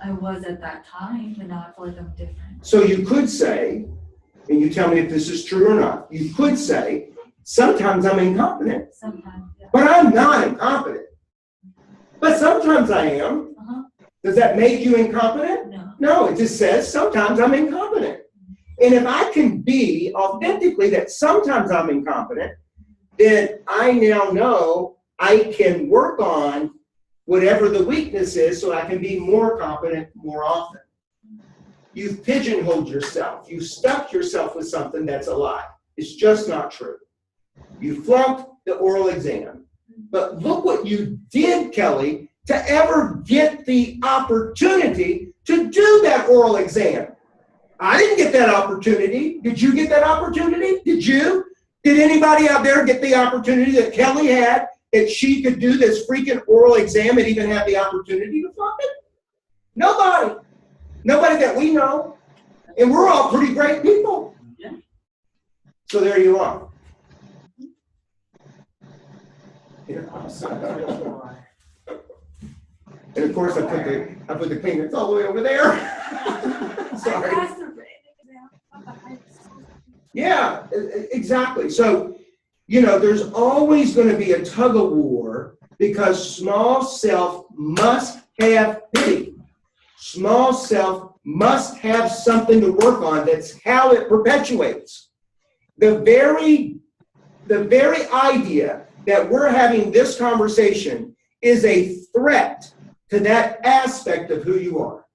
I was at that time, but now I feel like I'm different. So you could say, and you tell me if this is true or not, you could say, sometimes I'm incompetent. Sometimes, yeah. But I'm not incompetent. But sometimes I am. Does that make you incompetent? No. No, it just says sometimes I'm incompetent. And if I can be authentically that sometimes I'm incompetent, then I now know I can work on whatever the weakness is so I can be more competent more often. You've pigeonholed yourself. You've stuck yourself with something that's a lie. It's just not true. You flunked the oral exam. But look what you did, Kelly, to ever get the opportunity to do that oral exam. I didn't get that opportunity. Did you get that opportunity? Did you? Did anybody out there get the opportunity that Kelly had, that she could do this freaking oral exam and even have the opportunity to flunk it? Nobody. Nobody that we know. And we're all pretty great people. Yeah. So there you are. And of course, I put the Kleenex all the way over there. Sorry. Yeah, exactly. So, there's always going to be a tug of war because small self must have pity. Small self must have something to work on. That's how it perpetuates. The very idea that we're having this conversation is a threat to that aspect of who you are.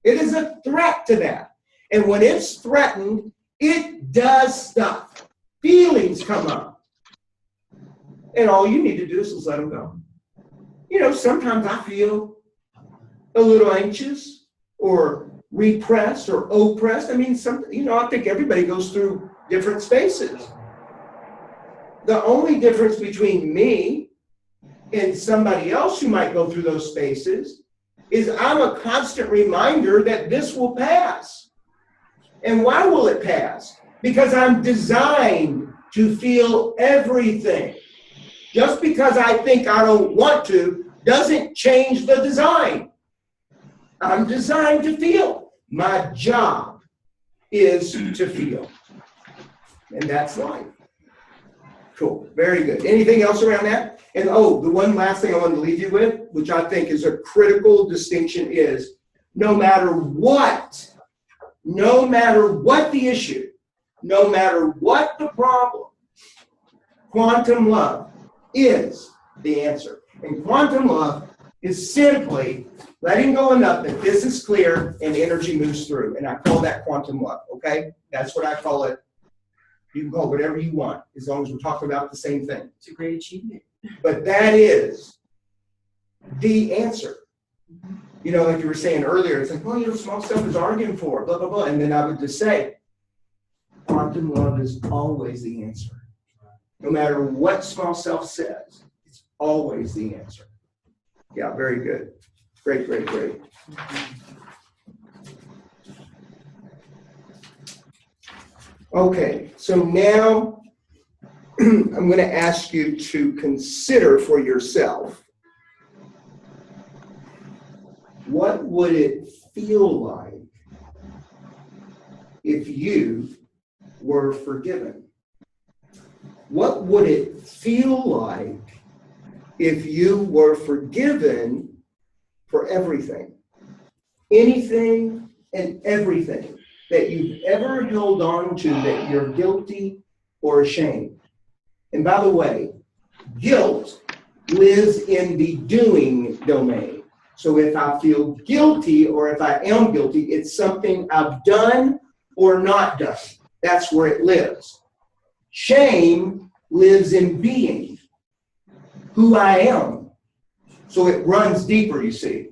It is a threat to that. And when it's threatened, it does stuff. Feelings come up. And all you need to do is just let them go. Sometimes I feel a little anxious or repressed or oppressed. I mean, I think everybody goes through different spaces. The only difference between me and somebody else who might go through those spaces is I'm a constant reminder that this will pass. And why will it pass? Because I'm designed to feel everything. Just because I think I don't want to doesn't change the design. I'm designed to feel. My job is to feel. And that's life. Cool. Very good. Anything else around that? And the one last thing I wanted to leave you with, which I think is a critical distinction, is no matter what the issue, no matter what the problem, quantum love is the answer. And quantum love is simply letting go of nothing. This is clear and energy moves through. And I call that quantum love, okay? That's what I call it. You can call it whatever you want, as long as we're talking about the same thing. It's a great achievement. But that is the answer. You know, like you were saying earlier, it's like, well, you know, small stuff is arguing for, blah, blah, blah. And then I would just say, quantum love is always the answer. No matter what small self says, it's always the answer. Yeah, very good. Great, great, great. Okay, so now I'm going to ask you to consider for yourself, what would it feel like if you were forgiven? What would it feel like if you were forgiven for everything? Anything and everything that you've ever held on to that you're guilty or ashamed. And by the way, guilt lives in the doing domain. So if I feel guilty or if I am guilty, it's something I've done or not done. That's where it lives. Shame lives in being, who I am. So it runs deeper, you see.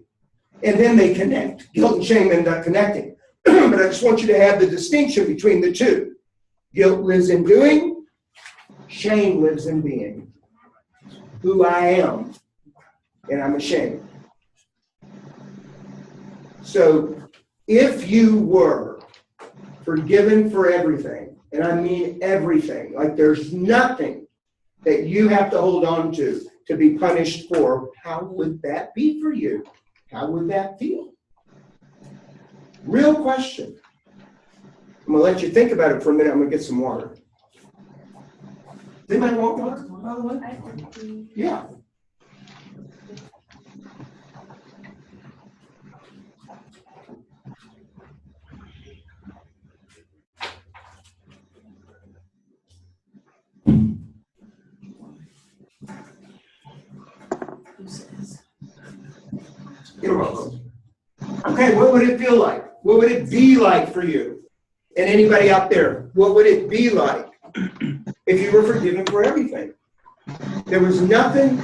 And then they connect. Guilt and shame end up connecting. But I just want you to have the distinction between the two. Guilt lives in doing, shame lives in being. Who I am, and I'm ashamed. So if you were forgiven for everything, and I mean everything, like there's nothing that you have to hold on to be punished for, how would that be for you? How would that feel? Real question. I'm going to let you think about it for a minute. I'm going to get some water. Does anybody want water, by the way? Yeah. You're welcome. Okay, what would it feel like? What would it be like for you? And anybody out there, what would it be like if you were forgiven for everything? There was nothing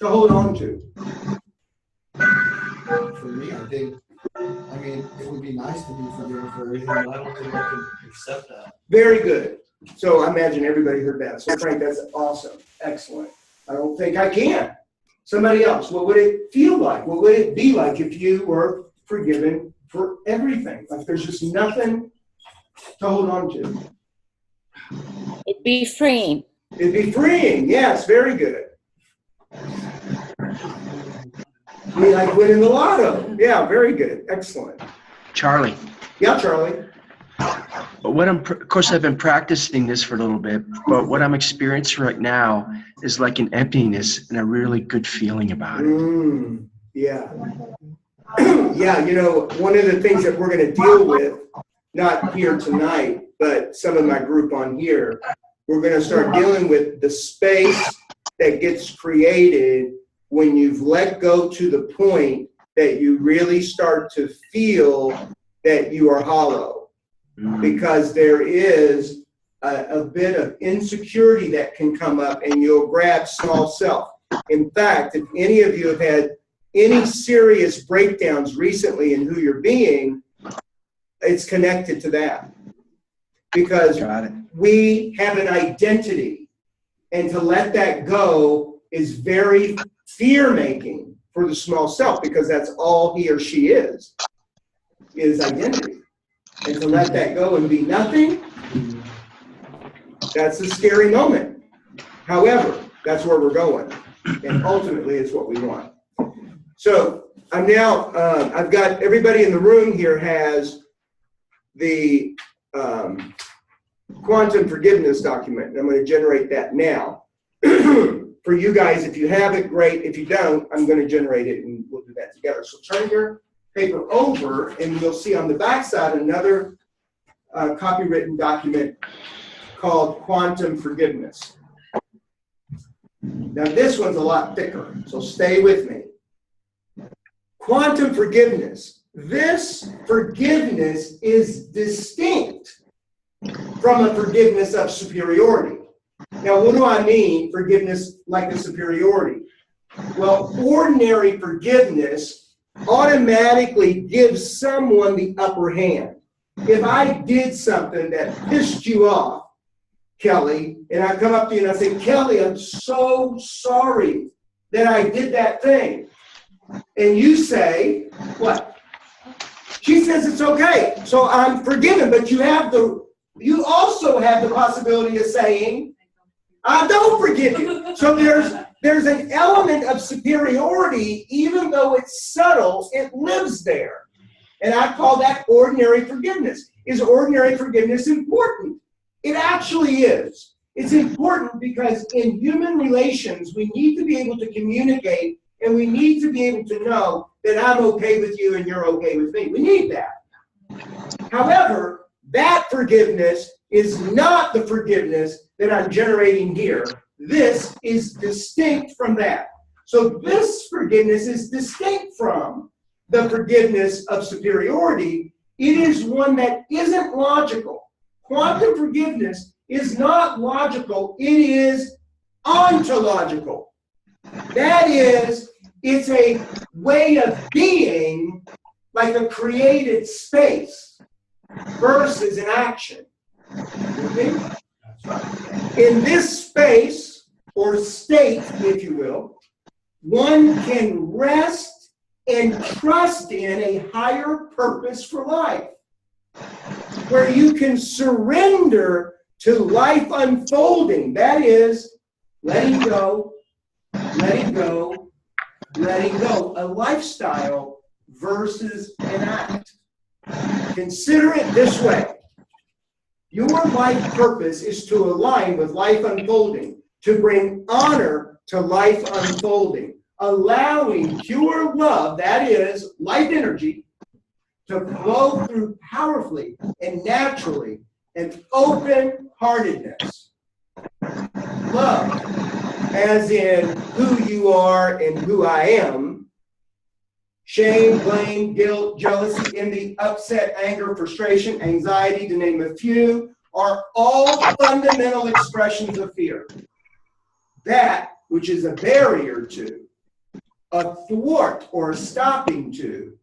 to hold on to. For me, I think, it would be nice to be forgiven for everything, but I don't think I can accept that. Very good. So I imagine everybody heard that. So Frank, that's awesome. Excellent. I don't think I can. Somebody else, what would it feel like? What would it be like if you were forgiven for everything? Like there's just nothing to hold on to. It'd be freeing. It'd be freeing. Yes, very good. Be like winning the lotto. Yeah, very good. Excellent. Charlie, Yeah, Charlie. of course, I've been practicing this for a little bit, but what I'm experiencing right now is like an emptiness and a really good feeling about it. Yeah. Yeah, you know, one of the things that we're going to deal with, not here tonight, but some of my group on here, we're going to start dealing with the space that gets created when you've let go to the point that you really start to feel that you are hollow. Because there is a bit of insecurity that can come up and you'll grab small self. In fact, if any of you have had any serious breakdowns recently in who you're being, it's connected to that. Because we have an identity, and to let that go is very fear-making for the small self, because that's all he or she is identity. And to let that go and be nothing, that's a scary moment. However, that's where we're going, and ultimately it's what we want. So I'm now, I've got everybody in the room here has the quantum forgiveness document, and I'm going to generate that now. For you guys, if you have it, great. If you don't, I'm going to generate it, and we'll do that together. So turn your paper over, and you'll see on the back side another a copywritten document called Quantum Forgiveness. Now this one's a lot thicker, so stay with me. Quantum forgiveness. This forgiveness is distinct from a forgiveness of superiority. Now, what do I mean, forgiveness like a superiority? Well, ordinary forgiveness automatically gives someone the upper hand. If I did something that pissed you off, Kelly, and I come up to you and I say, Kelly, I'm so sorry that I did that thing. And you say, what? She says it's okay, so I'm forgiven, but you also have the possibility of saying, I don't forgive you. So there's an element of superiority, even though it's subtle, it lives there. And I call that ordinary forgiveness. Is ordinary forgiveness important? It actually is. It's important because in human relations, we need to be able to communicate and we need to be able to know that I'm okay with you and you're okay with me. We need that. However, that forgiveness is not the forgiveness that I'm generating here. This is distinct from that. So this forgiveness is distinct from the forgiveness of superiority. It is one that isn't logical. Quantum forgiveness is not logical. It is ontological. That is, it's a way of being like a created space versus an action. Okay? In this space, or state, if you will, one can rest and trust in a higher purpose for life, where you can surrender to life unfolding. That is, letting go, letting go, letting go. A lifestyle versus an act. Consider it this way. Your life purpose is to align with life unfolding, to bring honor to life unfolding, allowing pure love, that is, life energy, to flow through powerfully and naturally, and open-heartedness. Love, as in who you are and who I am. Shame, blame, guilt, jealousy, envy, upset, anger, frustration, anxiety, to name a few, are all fundamental expressions of fear. That which is a barrier to, a thwart or a stopping to,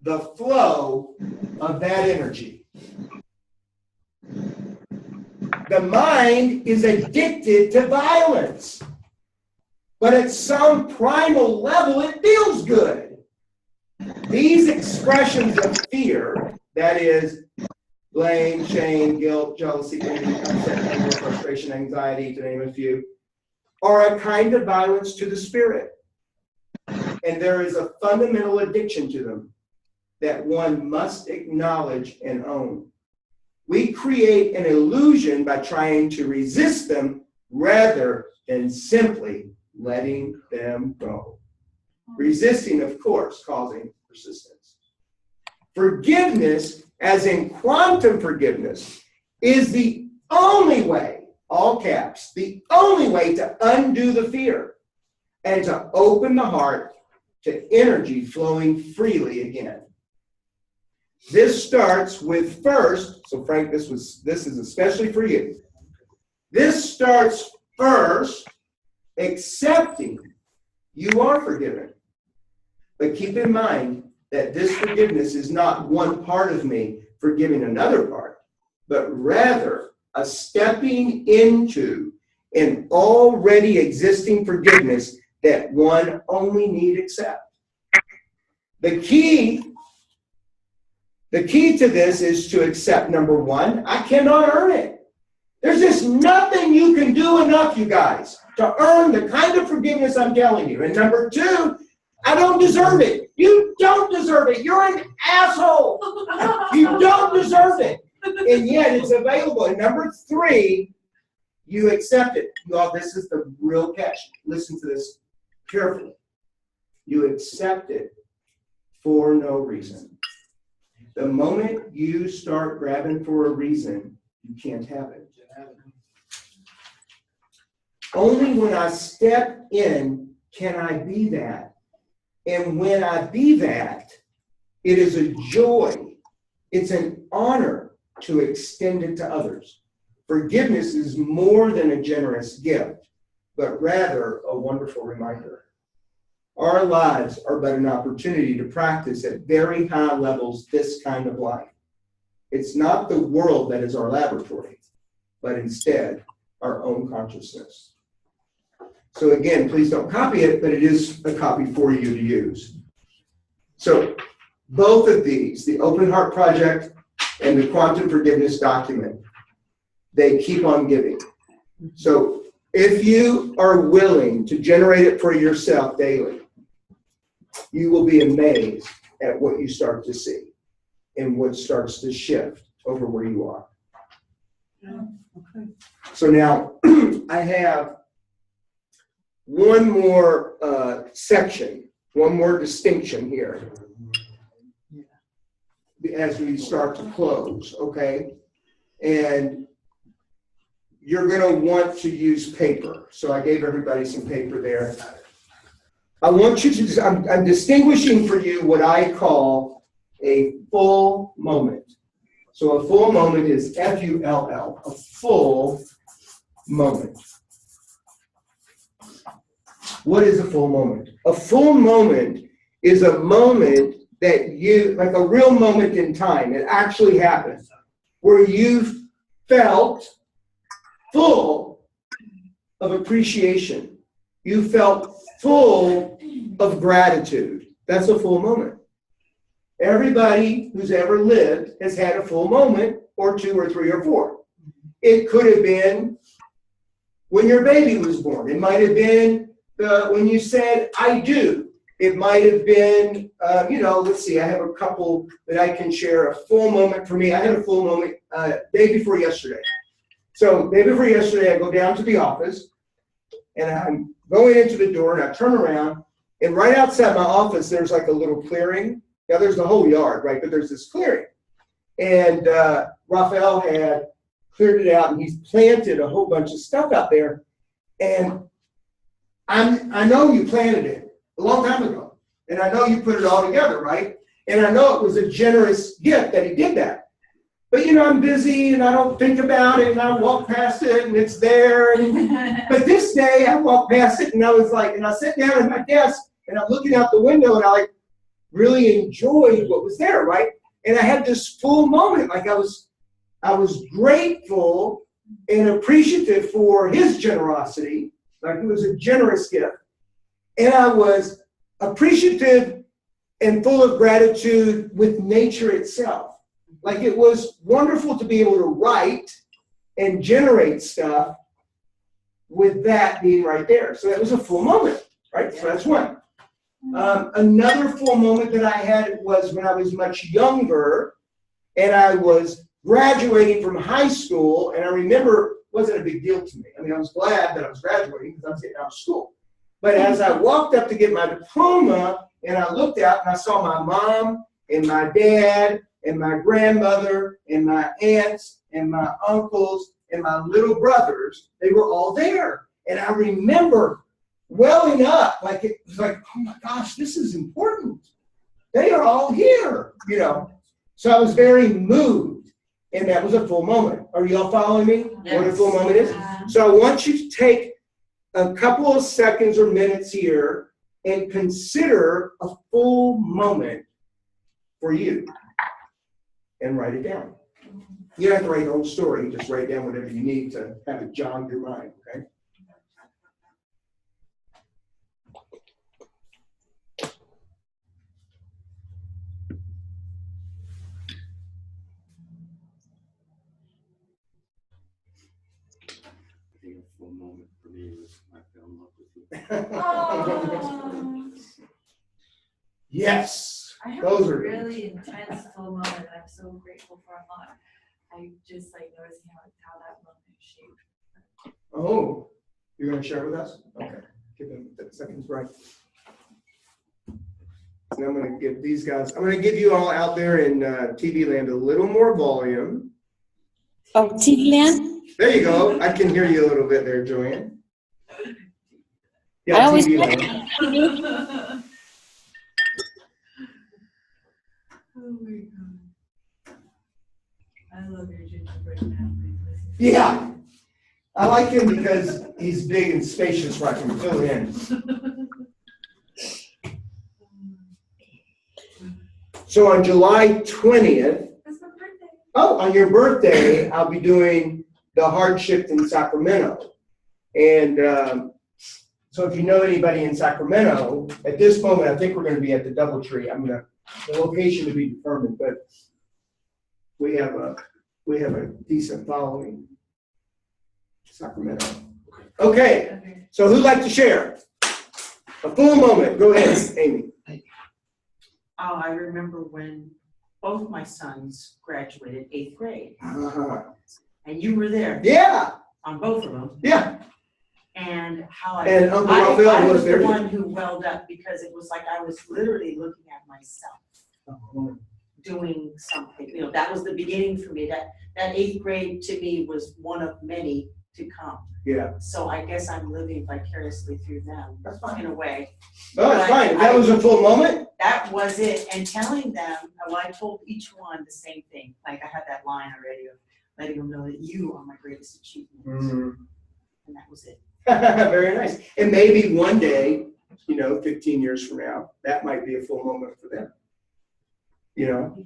the flow of that energy. The mind is addicted to violence, but at some primal level, it feels good. These expressions of fear, that is, blame, shame, guilt, jealousy, envy, upset, anger, frustration, anxiety, to name a few, are a kind of violence to the spirit. And there is a fundamental addiction to them that one must acknowledge and own. We create an illusion by trying to resist them rather than simply letting them go. Resisting, of course, causing persistence. Forgiveness, as in quantum forgiveness, is the only way, all caps, the only way to undo the fear and to open the heart to energy flowing freely again. This starts with first, so Frank, this is especially for you. This starts first accepting you are forgiven. But keep in mind that this forgiveness is not one part of me forgiving another part, but rather a stepping into an already existing forgiveness that one only need accept. The key to this is to accept, number one, I cannot earn it. There's just nothing you can do enough, you guys, to earn the kind of forgiveness I'm telling you. And number two, I don't deserve it. You don't deserve it. You're an asshole. You don't deserve it. And yet it's available. And number three, you accept it. Well, this is the real catch. Listen to this carefully. You accept it for no reason. The moment you start grabbing for a reason, you can't have it. Only when I step in can I be that. And when I be that, it is a joy. It's an honor to extend it to others. Forgiveness is more than a generous gift, but rather a wonderful reminder. Our lives are but an opportunity to practice at very high levels this kind of life. It's not the world that is our laboratory, but instead our own consciousness. So again, please don't copy it, but it is a copy for you to use. So both of these, the Open Heart Project and the Quantum Forgiveness document, they keep on giving. So if you are willing to generate it for yourself daily, you will be amazed at what you start to see and what starts to shift over where you are. So now I have one more section, one more distinction here as we start to close, okay? And you're going to want to use paper. So I gave everybody some paper there. I want you to, I'm distinguishing for you what I call a full moment. So a full moment is F-U-L-L, a full moment. What is a full moment? A full moment is a moment that you, like a real moment in time, it actually happened, where you felt full of appreciation. You felt full of gratitude. That's a full moment. Everybody who's ever lived has had a full moment, or two or three or four. It could have been when your baby was born. It might have been when you said, I do. It might have been, let's see, I have a couple that I can share. A full moment for me. I had a full moment day before yesterday. So day before yesterday, I go down to the office, and I'm going into the door, and I turn around, and right outside my office, there's like a little clearing. Now, there's the whole yard, right? But there's this clearing. And Raphael had cleared it out, and he's planted a whole bunch of stuff out there. And I know you planted it a long time ago. And I know you put it all together, right? And I know it was a generous gift that he did that. But, I'm busy, and I don't think about it, and I walk past it, and it's there. But this day, I walked past it, and I was like, and I sat down at my desk, and I'm looking out the window, and I really enjoyed what was there, right? And I had this full moment, like I was grateful and appreciative for his generosity, like it was a generous gift. And I was appreciative and full of gratitude with nature itself. Like it was wonderful to be able to write and generate stuff with that being right there. So that was a full moment, right? So that's one. Another full moment that I had was when I was much younger and I was graduating from high school, and I remember it wasn't a big deal to me. I mean, I was glad that I was graduating because I was getting out of school. But as I walked up to get my diploma and I looked out and I saw my mom and my dad and my grandmother and my aunts and my uncles and my little brothers, they were all there. And I remember welling up, like it was like, oh my gosh, this is important. They are all here, So I was very moved, and that was a full moment. Are y'all following me? Yes. What a full moment is? So I want you to take a couple of seconds or minutes here and consider a full moment for you, and write it down. You don't have to write the whole story. Just write down whatever you need to have it jog your mind, okay? Full moment for me was I fell in love with you. Yes. I have Those a are really intense full moment that I'm so grateful for a lot. I just noticing how that moment shaped. Oh, you're going to share with us? Okay. Give them 10 seconds, right? And I'm going to give these guys, I'm going to give you all out there in TV land a little more volume. Oh, TV Land? There you go. I can hear you a little bit there, Joanne. I Yeah, always TV like land. Oh my god. I love your gingerbread man. Yeah. I like him because he's big and spacious where I can fill in. So on July 20th, That's my birthday. oh, on your birthday, I'll be doing the Hard Shift in Sacramento. And so if you know anybody in Sacramento, at this moment, I think we're going to be at the Doubletree. The location to be determined, but we have a decent following. Sacramento. Okay, Okay. so who'd like to share? A full moment. Go ahead, Amy. Oh, I remember when both my sons graduated 8th grade, and you were there Yeah, on both of them, yeah. and how And Uncle I Raphael was was there. the one who welled up because it was like I was literally looking at myself doing something. You know, that was the beginning for me. That 8th grade to me was one of many to come. Yeah. So I guess I'm living vicariously through them That's fine. in a way. Oh, it's fine. If that was a full moment. That was it. And telling them, well, I told each one the same thing. Like I had that line already of letting them know that you are my greatest achievement. And that was it. Very nice. And maybe one day, 15 years from now, that might be a full moment for them.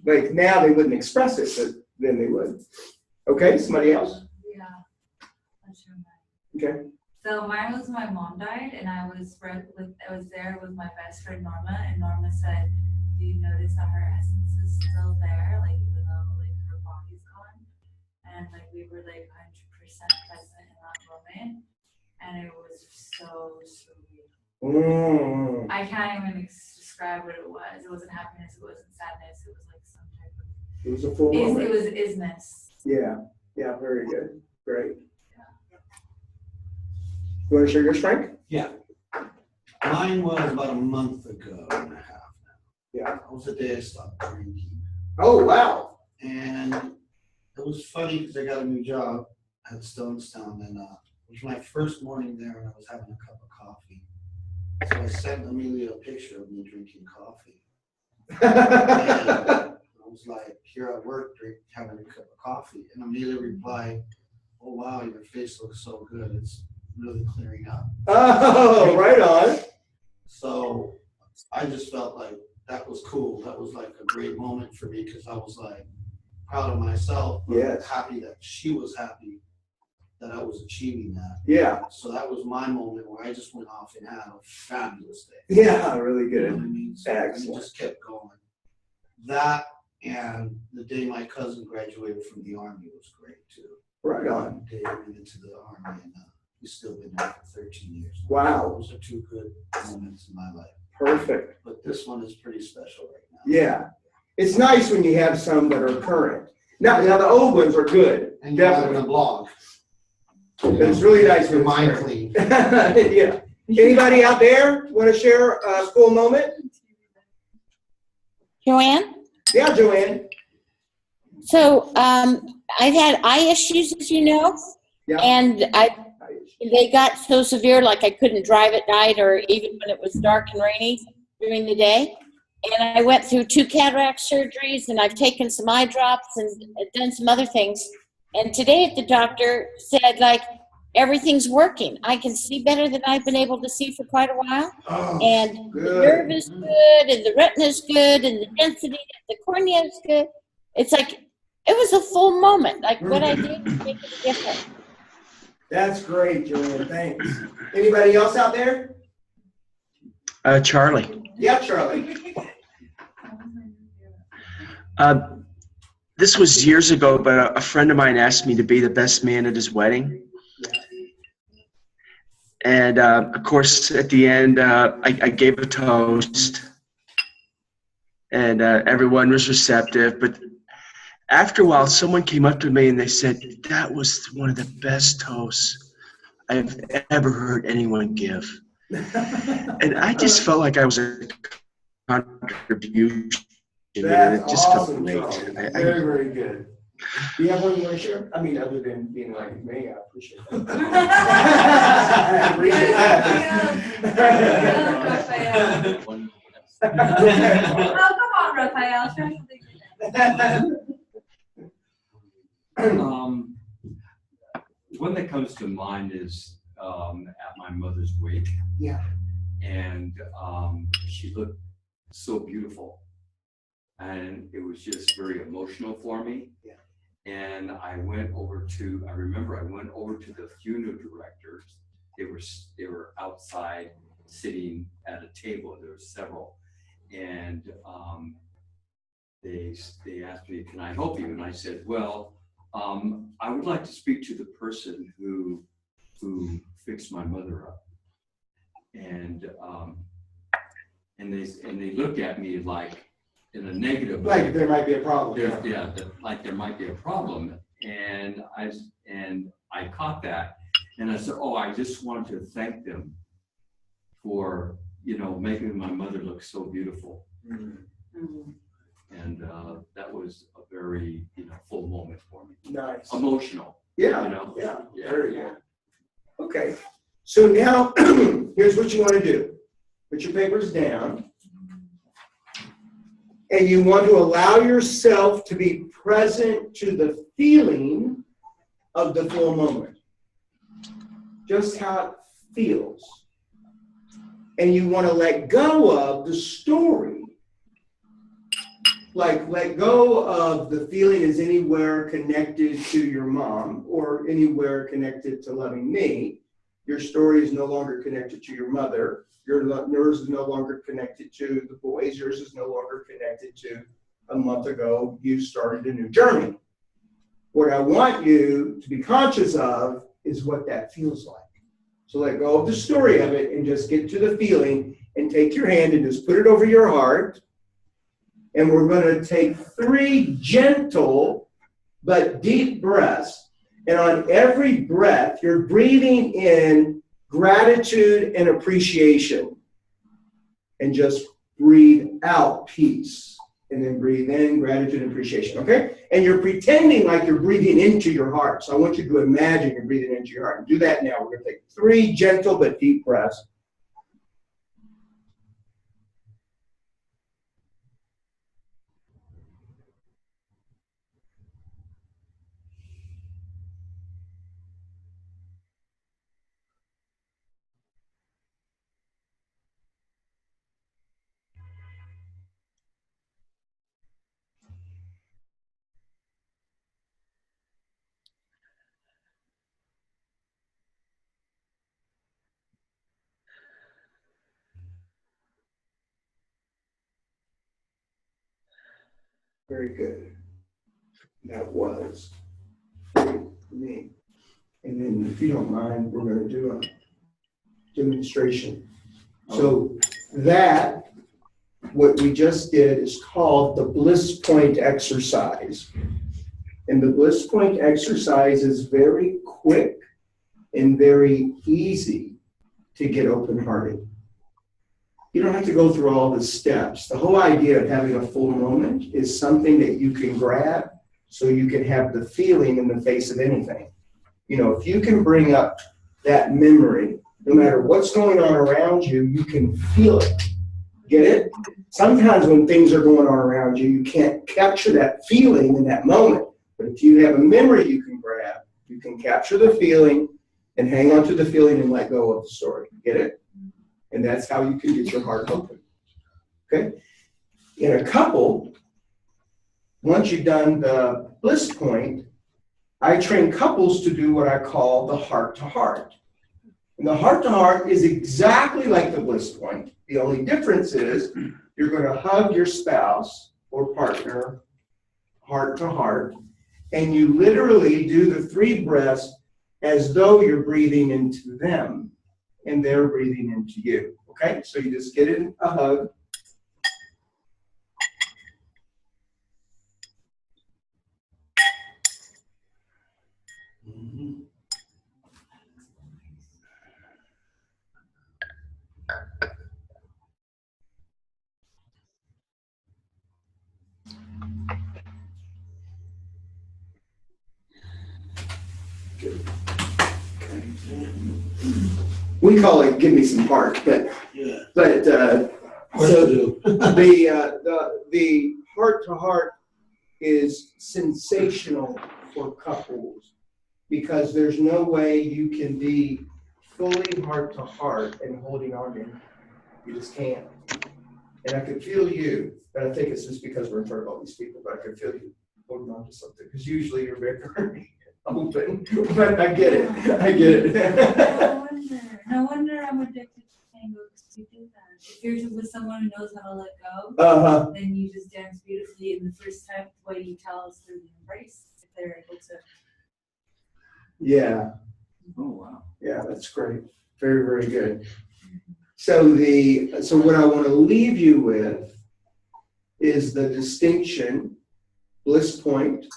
Like now they wouldn't express it, but then they would. Okay, somebody else? Yeah. I'll share mine. Okay. So mine was my mom died, and I was there with my best friend Norma, and Norma said, "Do you notice that her essence is still there, like even though like her body's gone?" And like we were like 100% present in that moment, and it was so sweet. I can't even describe what it was. It wasn't happiness. It wasn't sadness. It was like some type of. It was a full It moment. was isness. Yeah. Yeah. Very good. Great. You want to share yours, Frank? Mine was about a month ago and a half now. Yeah. That was the day I stopped drinking. Oh, wow. And it was funny because I got a new job at Stonestown, and it was my first morning there, and I was having a cup of coffee. So I sent Amelia a picture of me drinking coffee. And I was like, here at work, having a cup of coffee. And Amelia replied, "Oh, wow, your face looks so good. It's really clearing up." Oh, right on. So I just felt like that was cool. That was like a great moment for me because I was like proud of myself, but Yes. happy that she was happy that I was achieving that. Yeah. So that was my moment where I just went off and had a fabulous day. Yeah, really You know good. what I mean? So I Excellent. just kept going. That and the day my cousin graduated from the Army was great too. Right on. The day I went into the Army, and we've still been there for 13 years. Wow. Those are two good moments in my life. Perfect. But this one is pretty special right now. Yeah. It's nice when you have some that are current. Now the old ones are good. And you're having Definitely. a blog. It's really nice Your when it's mind current. clean. Yeah. Anybody out there want to share a full moment? Joanne? Yeah, Joanne. So I've had eye issues, as you know, Yeah. and they got so severe, like I couldn't drive at night or even when it was dark and rainy during the day. And I went through 2 cataract surgeries, and I've taken some eye drops and done some other things. And today the doctor said, like, everything's working. I can see better than I've been able to see for quite a while. Oh, And the good. nerve is good, and the retina's good, and the density of the cornea is good. It's like, it was a full moment. Like, what I did was make a difference. That's great, Joanne. Thanks. Anybody else out there? Charlie. Yeah, Charlie. This was years ago, but a friend of mine asked me to be the best man at his wedding. And of course, at the end, I gave a toast, and everyone was receptive. But after a while, someone came up to me and they said, "That was one of the best toasts I've ever heard anyone give." And I just felt like I was contribution and it That's just felt awesome, great. Charlie. Very, very good. Do you have one you want to share? I mean, other than being like me, I appreciate it. Oh, come on, Raphael, try something. One that comes to mind is at my mother's wake. Yeah. And she looked so beautiful. And it was just very emotional for me. Yeah. And I remember I went over to the funeral directors. They were outside sitting at a table. There were several. And they asked me, can I help you? And I said, well, I would like to speak to the person who fixed my mother up. And they looked at me like in a negative way. Like there might be a problem. Like there might be a problem. And I caught that. And I said, oh, I just wanted to thank them for, making my mother look so beautiful. Mm-hmm. And that was a very, full moment for me. Nice. Emotional. Yeah, Yeah. very good. Okay, so now here's what you want to do. Put your papers down. And you want to allow yourself to be present to the feeling of the full moment. Just how it feels. And you want to let go of the story. Like let go of the feeling is anywhere connected to your mom or anywhere connected to loving me. Your story is no longer connected to your mother. Yours is no longer connected to the boys. Yours is no longer connected to a month ago you started a new journey. What I want you to be conscious of is what that feels like. So let go of the story of it and just get to the feeling and take your hand and just put it over your heart. And we're going to take 3 gentle but deep breaths. And on every breath, you're breathing in gratitude and appreciation. And just breathe out peace. And then breathe in gratitude and appreciation. Okay? And you're pretending like you're breathing into your heart. So I want you to imagine you're breathing into your heart. And do that now. We're going to take 3 gentle but deep breaths. Very good. That was me. And then if you don't mind, we're going to do a demonstration. So that, what we just did is called the bliss point exercise. And the bliss point exercise is very quick and very easy to get open-hearted. You don't have to go through all the steps. The whole idea of having a full moment is something that you can grab so you can have the feeling in the face of anything. If you can bring up that memory, no matter what's going on around you, you can feel it. Get it? Sometimes when things are going on around you, you can't capture that feeling in that moment. But if you have a memory you can grab, you can capture the feeling and hang on to the feeling and let go of the story. Get it? And that's how you can get your heart open. Okay? In a couple, once you've done the bliss point, I train couples to do what I call the heart-to-heart. And the heart-to-heart is exactly like the bliss point. The only difference is you're going to hug your spouse or partner heart-to-heart, and you literally do the 3 breaths as though you're breathing into them and they're breathing into you. Okay? So you just get in a hug. We call it "Give Me Some Heart," but Yeah. so the heart to heart is sensational for couples because there's no way you can be fully heart to heart and holding on to him. You just can't. And I could feel you, but I think it's just because we're in front of all these people, but I could feel you holding on to something because usually you're very open. But I get it. I get it. No wonder I'm addicted to tango because you do that. If you're with someone who knows how to let go, then you just dance beautifully. And the first time, the way you tell us through the embrace, if they're able to. Yeah. Oh, wow. Yeah, that's great. Very, very good. So what I want to leave you with is the distinction, bliss point,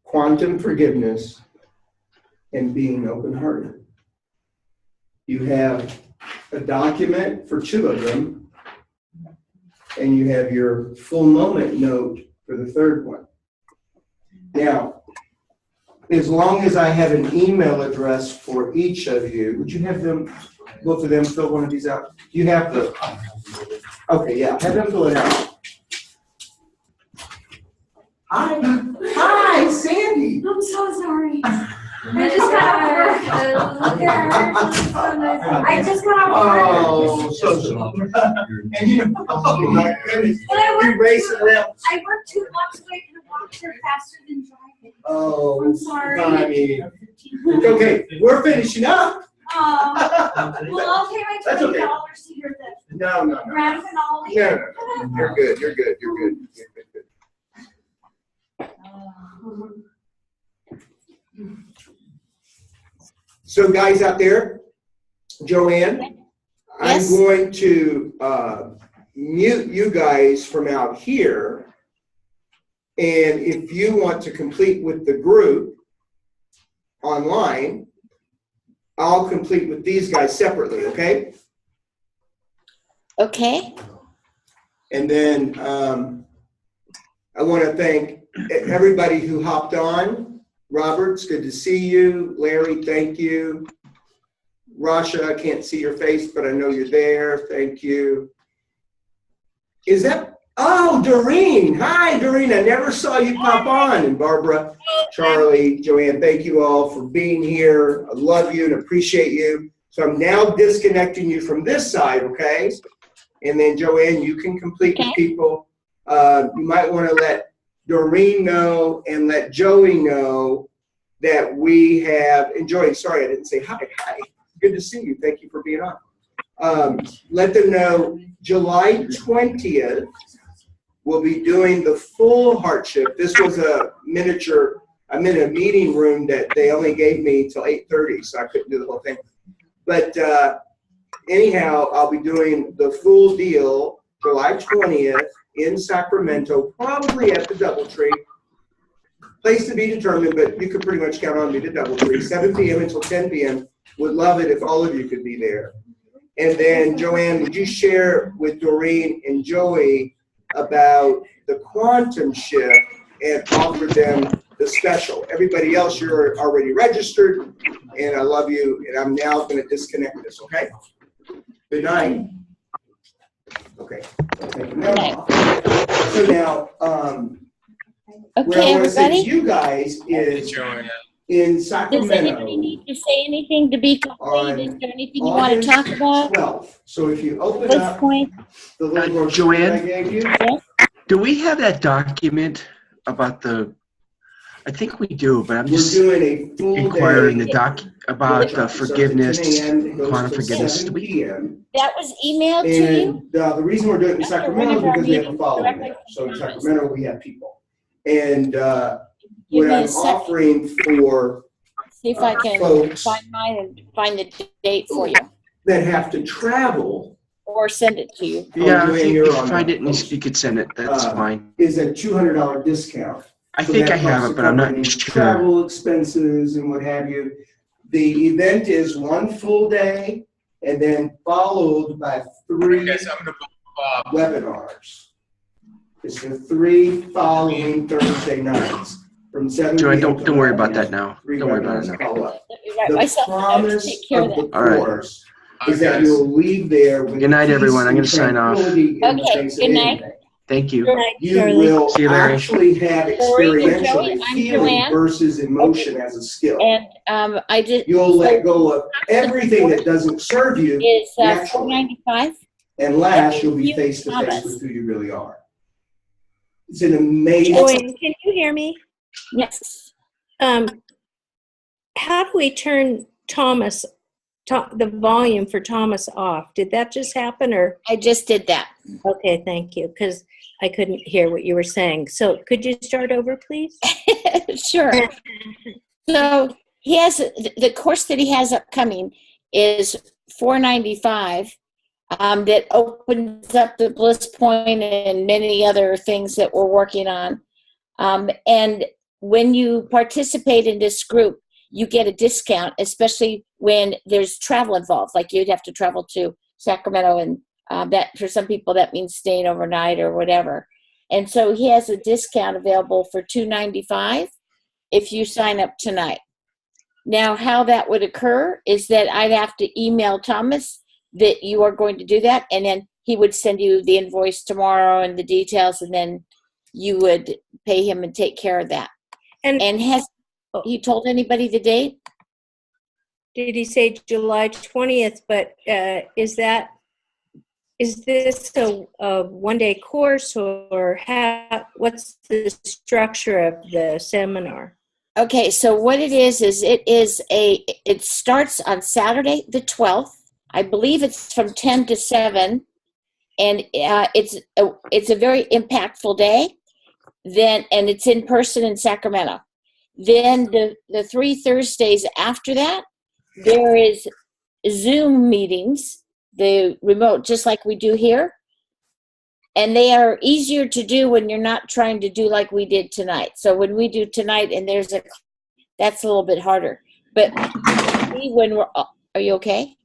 quantum forgiveness, and being open-hearted. You have a document for two of them, and you have your full moment note for the third one. Now, as long as I have an email address for each of you, would you have them, both of them, fill one of these out? You have the, okay, yeah, have them fill it out. Hi, Sandy. I'm so sorry. I just got I just got Oh, so sorry. And you, oh my goodness, you're racing around. I worked 2 blocks away and walked there faster than driving. Oh, I'm sorry. honey. Okay, we're finishing up. Oh, well, I'll pay my That's $20 okay. to hear the No. grand finale. No. You're good. You're good. So guys out there, Joanne, Yes. I'm going to mute you guys from out here. And if you want to complete with the group online, I'll complete with these guys separately, okay? Okay. And then I want to thank everybody who hopped on. Robert, it's good to see you. Larry, thank you. Rasha, I can't see your face, but I know you're there. Thank you. Is that, oh, Doreen. Hi, Doreen. I never saw you pop on. And Barbara, Charlie, Joanne, thank you all for being here. I love you and appreciate you. So I'm now disconnecting you from this side, okay? And then Joanne, you can complete with people. You might want to let Doreen know and let Joey know that we have, and Joey, sorry I didn't say hi. Good to see you. Thank you for being on. Let them know July 20th, we'll be doing the full hardship. This was a miniature, I'm in a meeting room that they only gave me till 8:30, so I couldn't do the whole thing. But anyhow, I'll be doing the full deal July 20th in Sacramento, probably at the DoubleTree. Place to be determined, but you can pretty much count on me to DoubleTree, 7 p.m. until 10 p.m. Would love it if all of you could be there. And then, Joanne, would you share with Doreen and Joey about the quantum shift and offer them the special? Everybody else, you're already registered, and I love you, and I'm now going to disconnect this, okay? Good night. Okay. So now, where I Okay, want to say to everybody. you guys is in Does Sacramento. anybody need to say anything to be complete? Is there anything you want to talk about? 12th. So if you open This up point? the little brochure Joanne? I gave you. Do we have that document about I think we do, but I'm We're just doing a full inquiring day. about the workshop. It starts at forgiveness, 10 a.m., it goes quantum till forgiveness. 7 p.m. That was emailed to you? And the reason we're doing it in After Sacramento is one of our because we have a meetings following directly there. So in from Congress. Sacramento, we have people. And Give what me a I'm second. offering for See if I can folks find mine and find the date for you, that have to travel or send it to you. Yeah, Joanne, if you you're could on find that it and post. you could send it, that's fine. is a $200 discount. I So think that I have helps it, to but I'm cover not any sure. Travel expenses and what have you. The event is one full day and then followed by 3 webinars. It's the 3 following Thursday nights. from 7 Joanne, p.m. don't worry about that now. Three Don't worry about it webinars now. follow up. Let me write The myself a note to promise take care of of the that. All right. course is that you'll leave there with Good night, peace everyone. I'm and gonna sign off. tranquility in the Okay, face of good night. anything. Thank you. You will See you, Larry. actually have Lorraine and experientially Joey, I'm feeling Joanne. versus emotion as a skill. And I did. You'll let go of everything that doesn't serve you Is naturally. $4.95. And last, you'll be You face to face promise. with who you really are. It's an amazing. Joanne, can you hear me? Yes. How do we turn the volume for Thomas off? Did that just happen or? I just did that. Okay, thank you, because I couldn't hear what you were saying. So could you start over, please? Sure. So he has the course that he has upcoming is $4.95. That opens up the Bliss Point and many other things that we're working on. And when you participate in this group, you get a discount, especially when there's travel involved. Like you'd have to travel to Sacramento, and that for some people that means staying overnight or whatever. And so he has a discount available for $2.95 if you sign up tonight. Now, how that would occur is that I'd have to email Thomas that you are going to do that, and then he would send you the invoice tomorrow and the details, and then you would pay him and take care of that. And has he told anybody the date? did he say July 20th? But is this a one-day course, or what's the structure of the seminar? Okay, so what it is it starts on Saturday the 12th. I believe it's from 10 to 7, and it's a very impactful day. And it's in person in Sacramento. Then the 3 Thursdays after that, there is Zoom meetings, the remote, just like we do here. And they are easier to do when you're not trying to do like we did tonight. So when we do tonight and that's a little bit harder. But are you okay?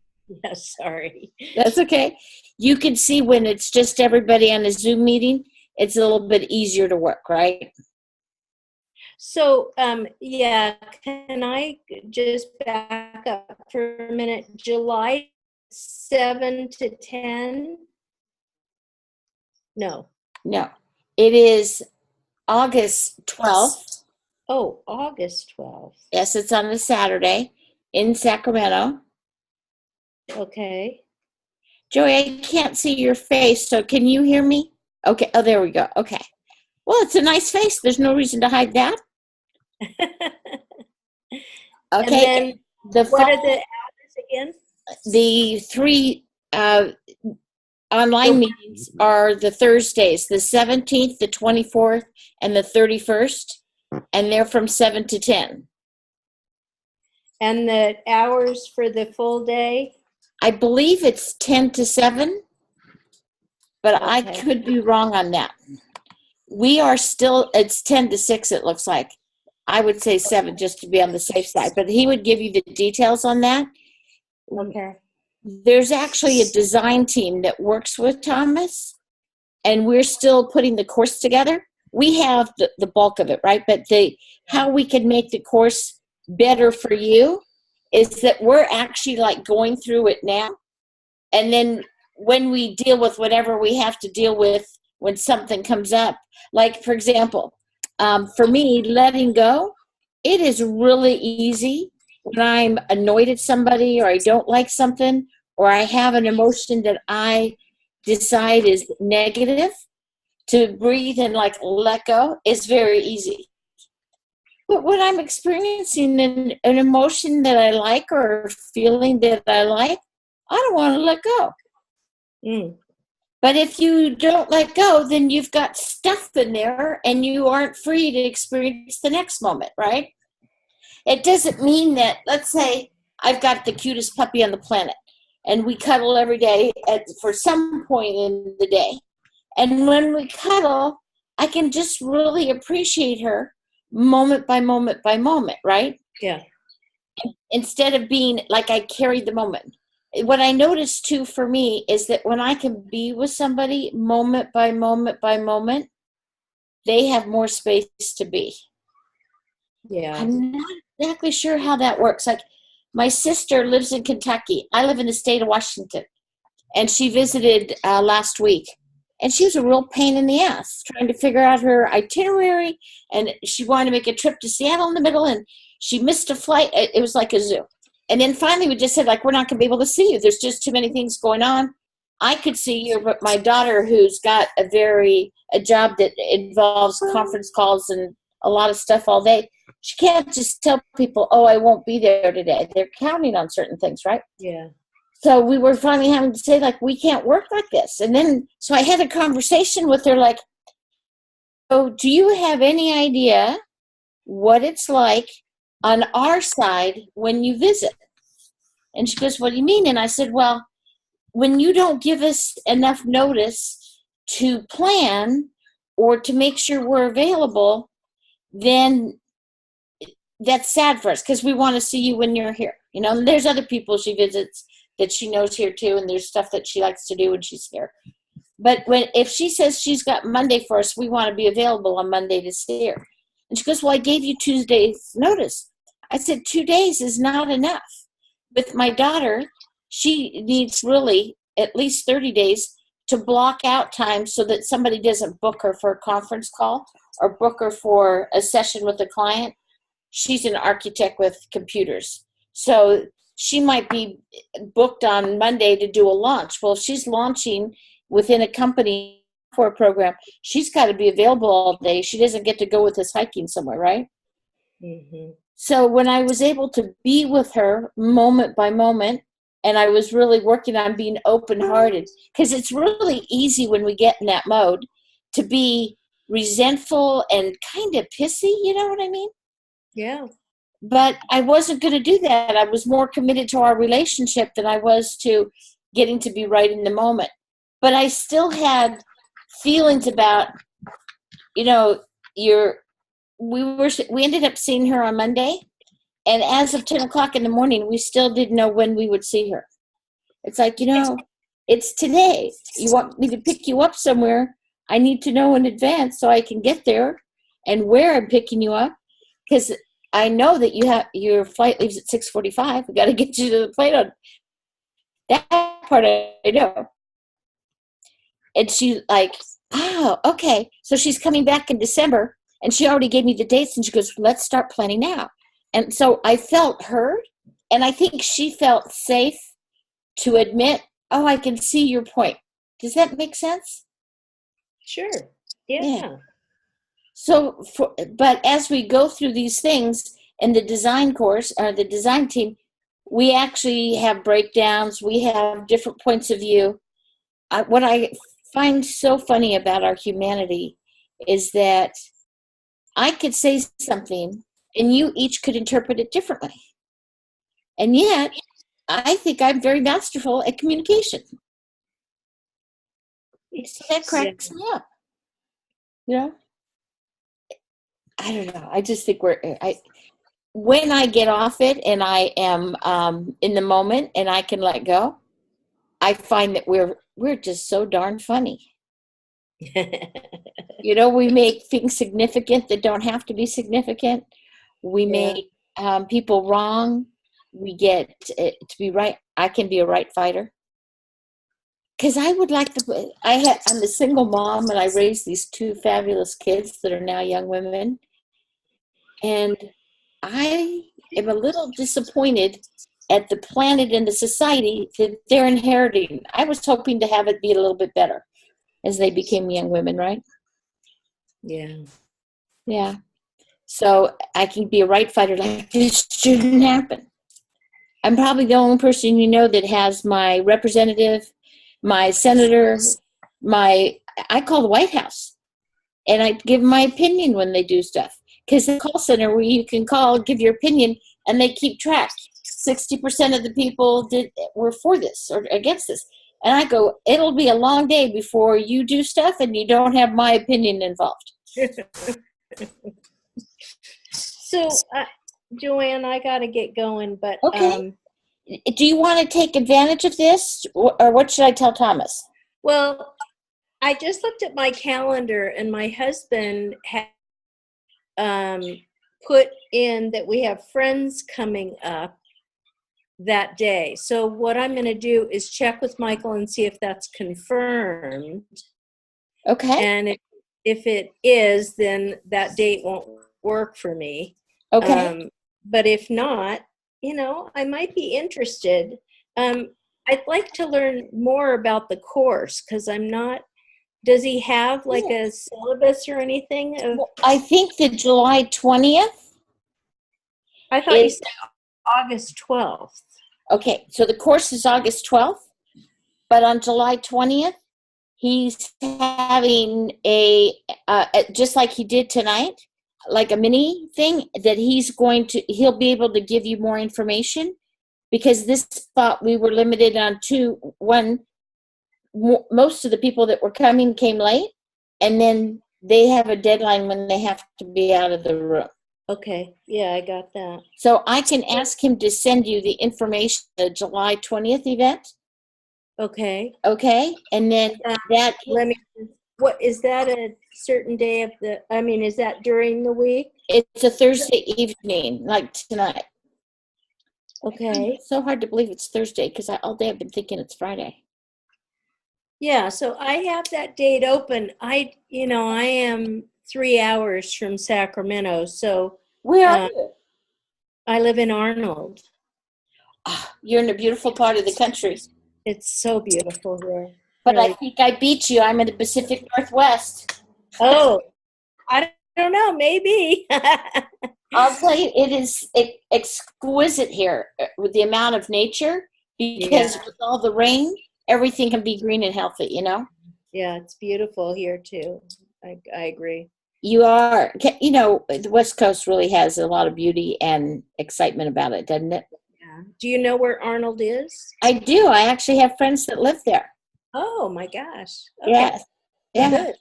Yes, sorry. That's okay. You can see when it's just everybody on a Zoom meeting, it's a little bit easier to work, right? So, yeah, can I just back up for a minute? July 7 to 10? No. No. It is August 12th. Oh, August 12th. Yes, it's on a Saturday in Sacramento. Okay. Joey, I can't see your face, so can you hear me? Okay. Oh, there we go. Okay. Well, it's a nice face. There's no reason to hide that. Okay. And then what are the hours again? The 3 online meetings are the Thursdays, the 17th, the 24th, and the 31st, and they're from 7 to 10. And the hours for the full day? I believe it's 10 to 7, but Okay. I could be wrong on that. It's 10 to 6, it looks like. I would say 7 just to be on the safe side, but he would give you the details on that. Okay. There's actually a design team that works with Thomas, and we're still putting the course together. We have the bulk of it, right? But how we can make the course better for you is that we're actually like going through it now. And then when we deal with whatever we have to deal with when something comes up, like for example, for me, letting go, it is really easy when I'm annoyed at somebody or I don't like something or I have an emotion that I decide is negative. To breathe and like let go is very easy. But when I'm experiencing an emotion that I like or a feeling that I like, I don't want to let go. Mm. But if you don't let go, then you've got stuff in there and you aren't free to experience the next moment, right? It doesn't mean that, let's say I've got the cutest puppy on the planet and we cuddle every day for some point in the day. And when we cuddle, I can just really appreciate her moment by moment by moment, right? Yeah. Instead of being like I carried the moment. What I noticed too for me is that when I can be with somebody moment by moment by moment, they have more space to be. Yeah. I'm not exactly sure how that works. Like, my sister lives in Kentucky. I live in the state of Washington. And she visited last week. And she was a real pain in the ass trying to figure out her itinerary. And she wanted to make a trip to Seattle in the middle, and she missed a flight. It was like a zoo. And then finally we just said, like, we're not going to be able to see you. There's just too many things going on. I could see you, but my daughter, who's got a job that involves conference calls and a lot of stuff all day, she can't just tell people, oh, I won't be there today. They're counting on certain things, right? Yeah. So we were finally having to say, like, we can't work like this. And then, so I had a conversation with her, like, oh, do you have any idea what it's like on our side when you visit? And she goes, what do you mean? And I said, well, when you don't give us enough notice to plan or to make sure we're available, then that's sad for us, because we want to see you when you're here. You know, and there's other people she visits that she knows here too, and there's stuff that she likes to do when she's here. But if she says she's got Monday for us, we want to be available on Monday to see her. And she goes, well, I gave you Tuesday's notice. I said, 2 days is not enough. With my daughter, she needs really at least 30 days to block out time so that somebody doesn't book her for a conference call or book her for a session with a client. She's an architect with computers. So she might be booked on Monday to do a launch. Well, if she's launching within a company for a program, she's got to be available all day. She doesn't get to go with us hiking somewhere, right? Mm-hmm. So when I was able to be with her moment by moment, and I was really working on being open-hearted, because it's really easy when we get in that mode to be resentful and kind of pissy, you know what I mean? Yeah. But I wasn't going to do that. I was more committed to our relationship than I was to getting to be right in the moment. But I still had feelings about, you know, we ended up seeing her on Monday, and as of 10 o'clock in the morning, we still didn't know when we would see her. It's like, you know, it's today. You want me to pick you up somewhere, I need to know in advance so I can get there and where I'm picking you up, because I know that your flight leaves at 6:45. We got to get you to the plane on that part. I know. And she's like, oh, okay. So she's coming back in December, and she already gave me the dates, and she goes, let's start planning now. And so I felt heard, and I think she felt safe to admit, oh, I can see your point. Does that make sense? Sure. Yeah. So, but as we go through these things in the design course or the design team, we actually have breakdowns. We have different points of view. What I find so funny about our humanity is that I could say something and you each could interpret it differently. And yet, I think I'm very masterful at communication. So that cracks me up. You know? I don't know. I just think when I get off it and I am in the moment and I can let go, I find that we're just so darn funny. You know, we make things significant that don't have to be significant. We make people wrong. We get to be right. I can be a right fighter. Because I would like to, I'm a single mom, and I raised these two fabulous kids that are now young women. And I am a little disappointed at the planet and the society that they're inheriting. I was hoping to have it be a little bit better as they became young women, right? Yeah. Yeah. So I can be a right fighter, like, this shouldn't happen. I'm probably the only person you know that has my representative, my senator, I call the White House, and I give my opinion when they do stuff. Because the call center where you can call, give your opinion, and they keep track. 60% of the people were for this or against this. And I go, it'll be a long day before you do stuff and you don't have my opinion involved. So, Joanne, I got to get going, but okay. Do you want to take advantage of this, or what should I tell Thomas? Well, I just looked at my calendar, and my husband had put in that we have friends coming up that day. So what I'm going to do is check with Michael and see if that's confirmed. Okay, And if it is, then that date won't work for me. okay. But if not, I might be interested. I'd like to learn more about the course because I'm not. Does he have like a syllabus or anything? Well, I think the July 20th. I thought you is- said August 12th. Okay, so the course is August 12th, but on July 20th, he's having just like he did tonight, like a mini thing that he'll be able to give you more information, because this spot we were limited on most of the people that were coming came late, and then they have a deadline when they have to be out of the room. Okay, yeah, I got that. So I can ask him to send you the information, the July 20th event, Okay. okay? And then that, Let me. What is that a certain day of the? I mean, is that during the week? it's a Thursday evening, like tonight. Okay. It's so hard to believe it's Thursday because all day I've been thinking it's Friday. Yeah, so I have that date open. I am 3 hours from Sacramento, so Where are you? I live in Arnold. You're in a beautiful part of the country. It's so beautiful here. But I Really. think I beat you. I'm in the Pacific Northwest. Oh, I don't know, maybe. I'll tell you, it is exquisite here with the amount of nature, because with all the rain, everything can be green and healthy, Yeah, it's beautiful here too. I agree. You are, the West Coast really has a lot of beauty and excitement about it, doesn't it? Yeah. Do you know where Arnold is? I do. I actually have friends that live there. Oh my gosh. Okay. Yes. Yeah. Good.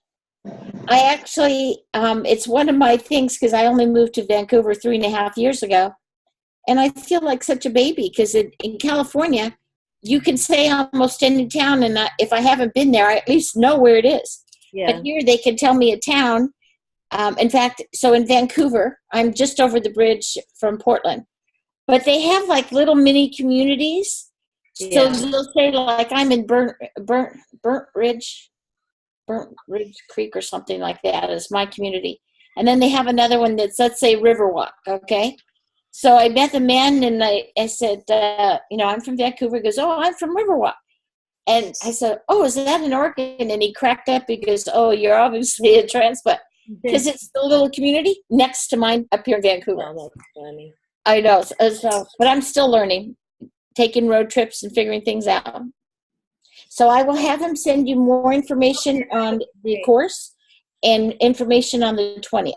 I actually, it's one of my things because I only moved to Vancouver 3.5 years ago. And I feel like such a baby because in California, you can say almost any town. And if I haven't been there, I at least know where it is. Yeah. But here they can tell me a town. In fact, so in Vancouver, I'm just over the bridge from Portland. But they have like little mini communities. So they'll say like I'm in Burnt Ridge Creek or something like that is my community. And then they have another one that's, let's say, Riverwalk, okay? So I met the man and I said, I'm from Vancouver. He goes, oh, I'm from Riverwalk. And I said, oh, is that in Oregon? And he cracked up because, oh, you're obviously a transplant. Because it's the little community next to mine up here in Vancouver. Oh, that's funny. I know. But I'm still learning, taking road trips and figuring things out. So I will have him send you more information on the course and information on the 20th.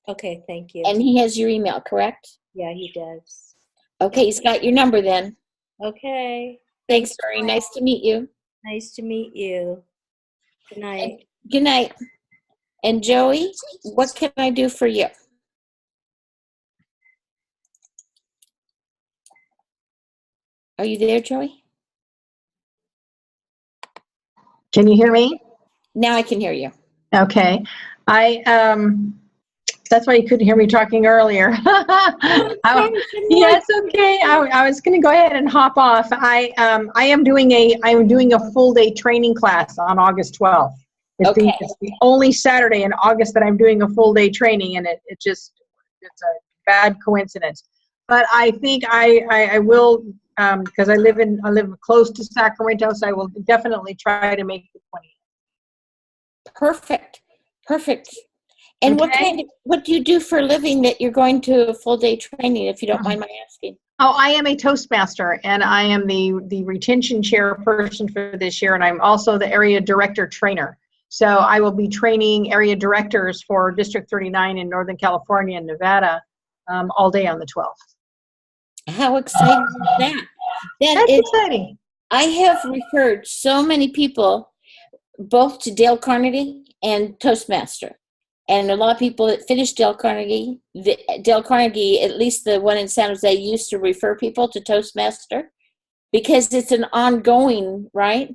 Okay, thank you. And he has your email, correct? Yeah, he does. Okay, he's got your number then. Okay. Thanks, Dory. Nice to meet you. Nice to meet you. Good night. Good night. And Joey, what can I do for you? Are you there, Joey? Can you hear me? Now I can hear you. Okay. That's why you couldn't hear me talking earlier. Yes, okay. I was going to go ahead and hop off. I am doing a full day training class on August 12th. It's the only Saturday in August that I'm doing a full day training, and it's a bad coincidence. But I think I will, because I live close to Sacramento, so I will definitely try to make the 20th. Perfect. And Okay. what do you do for a living that you're going to a full day training, if you don't mind my asking? Oh, I am a Toastmaster, and I am the retention chairperson for this year, and I'm also the area director trainer. So I will be training area directors for District 39 in Northern California and Nevada all day on the 12th. How exciting is that? That's exciting. I have referred so many people both to Dale Carnegie and Toastmaster. And a lot of people that finished Dale Carnegie, at least the one in San Jose, used to refer people to Toastmaster because it's an ongoing, right?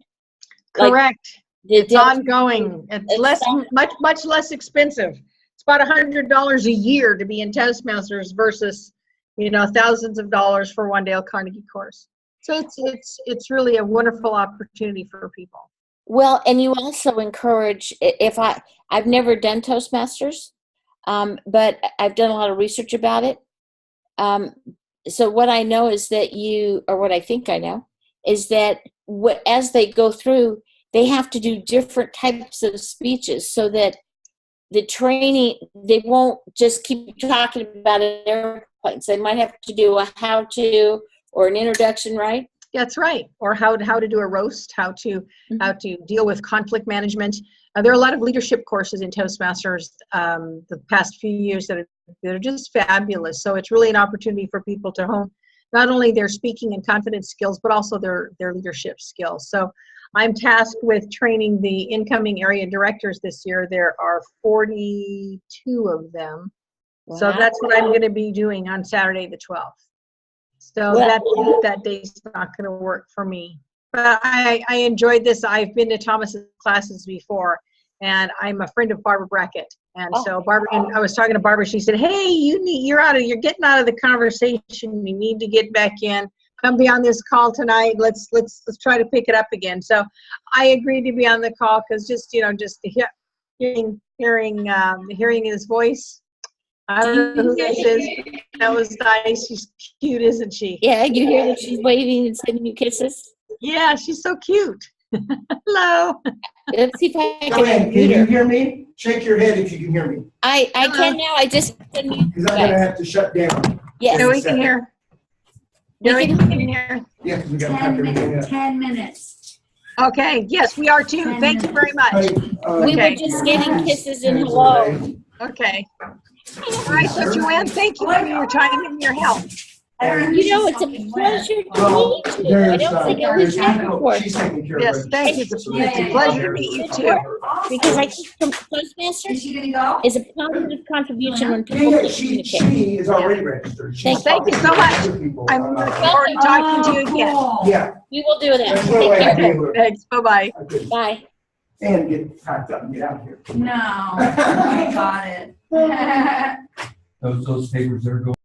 Correct. It's ongoing. It's much less expensive. It's about $100 a year to be in Toastmasters versus, thousands of dollars for one Dale Carnegie course. So it's really a wonderful opportunity for people. Well, and you also encourage, I've never done Toastmasters, but I've done a lot of research about it. So what I know is that what I think I know, is that as they go through, they have to do different types of speeches so that the training, they won't just keep talking about airplanes. They might have to do a how-to or an introduction, right? That's right. Or how to do a roast, how to deal with conflict management. There are a lot of leadership courses in Toastmasters the past few years that are just fabulous. So it's really an opportunity for people to hone not only their speaking and confidence skills, but also their leadership skills. So I'm tasked with training the incoming area directors this year. There are 42 of them. Wow. So that's what I'm going to be doing on Saturday the 12th. So that day's not going to work for me. But I enjoyed this. I've been to Thomas's classes before, and I'm a friend of Barbara Brackett. And so Barbara, and I was talking to Barbara. She said, "Hey, you're getting out of the conversation. You need to get back in. Come be on this call tonight. Let's try to pick it up again." So I agreed to be on the call because just hearing his voice. I don't know who this is. That was nice. She's cute, isn't she? Yeah, you hear that she's waving and sending you kisses? Yeah, she's so cute. Hello. Let's see if I Joanne, can you hear me? Shake your head if you can hear me. I can now. I just couldn't. Because I'm going to have to shut down. Yes. No, we can hear. No, we can hear. Yeah, because we got to pack everything up. 10 minutes. Okay. Yes, we are too. Thank you very much. We were just getting kisses and hello. Okay. All right, so Joanne, thank you for your time and your help. It's a pleasure to meet you. I don't think I was here before. Yes, thank you. It's a pleasure to meet you too. Because I think from Toastmasters Is she gonna go? is a positive contribution when people can communicate. She is already registered. Thank you so much. I'm looking forward to talking to you again. Yeah. We will do that. There's no way I'd be Take care. able to. Thanks. Bye-bye. I couldn't. Bye. And get packed up and get out of here. No, I got it. Those papers are going.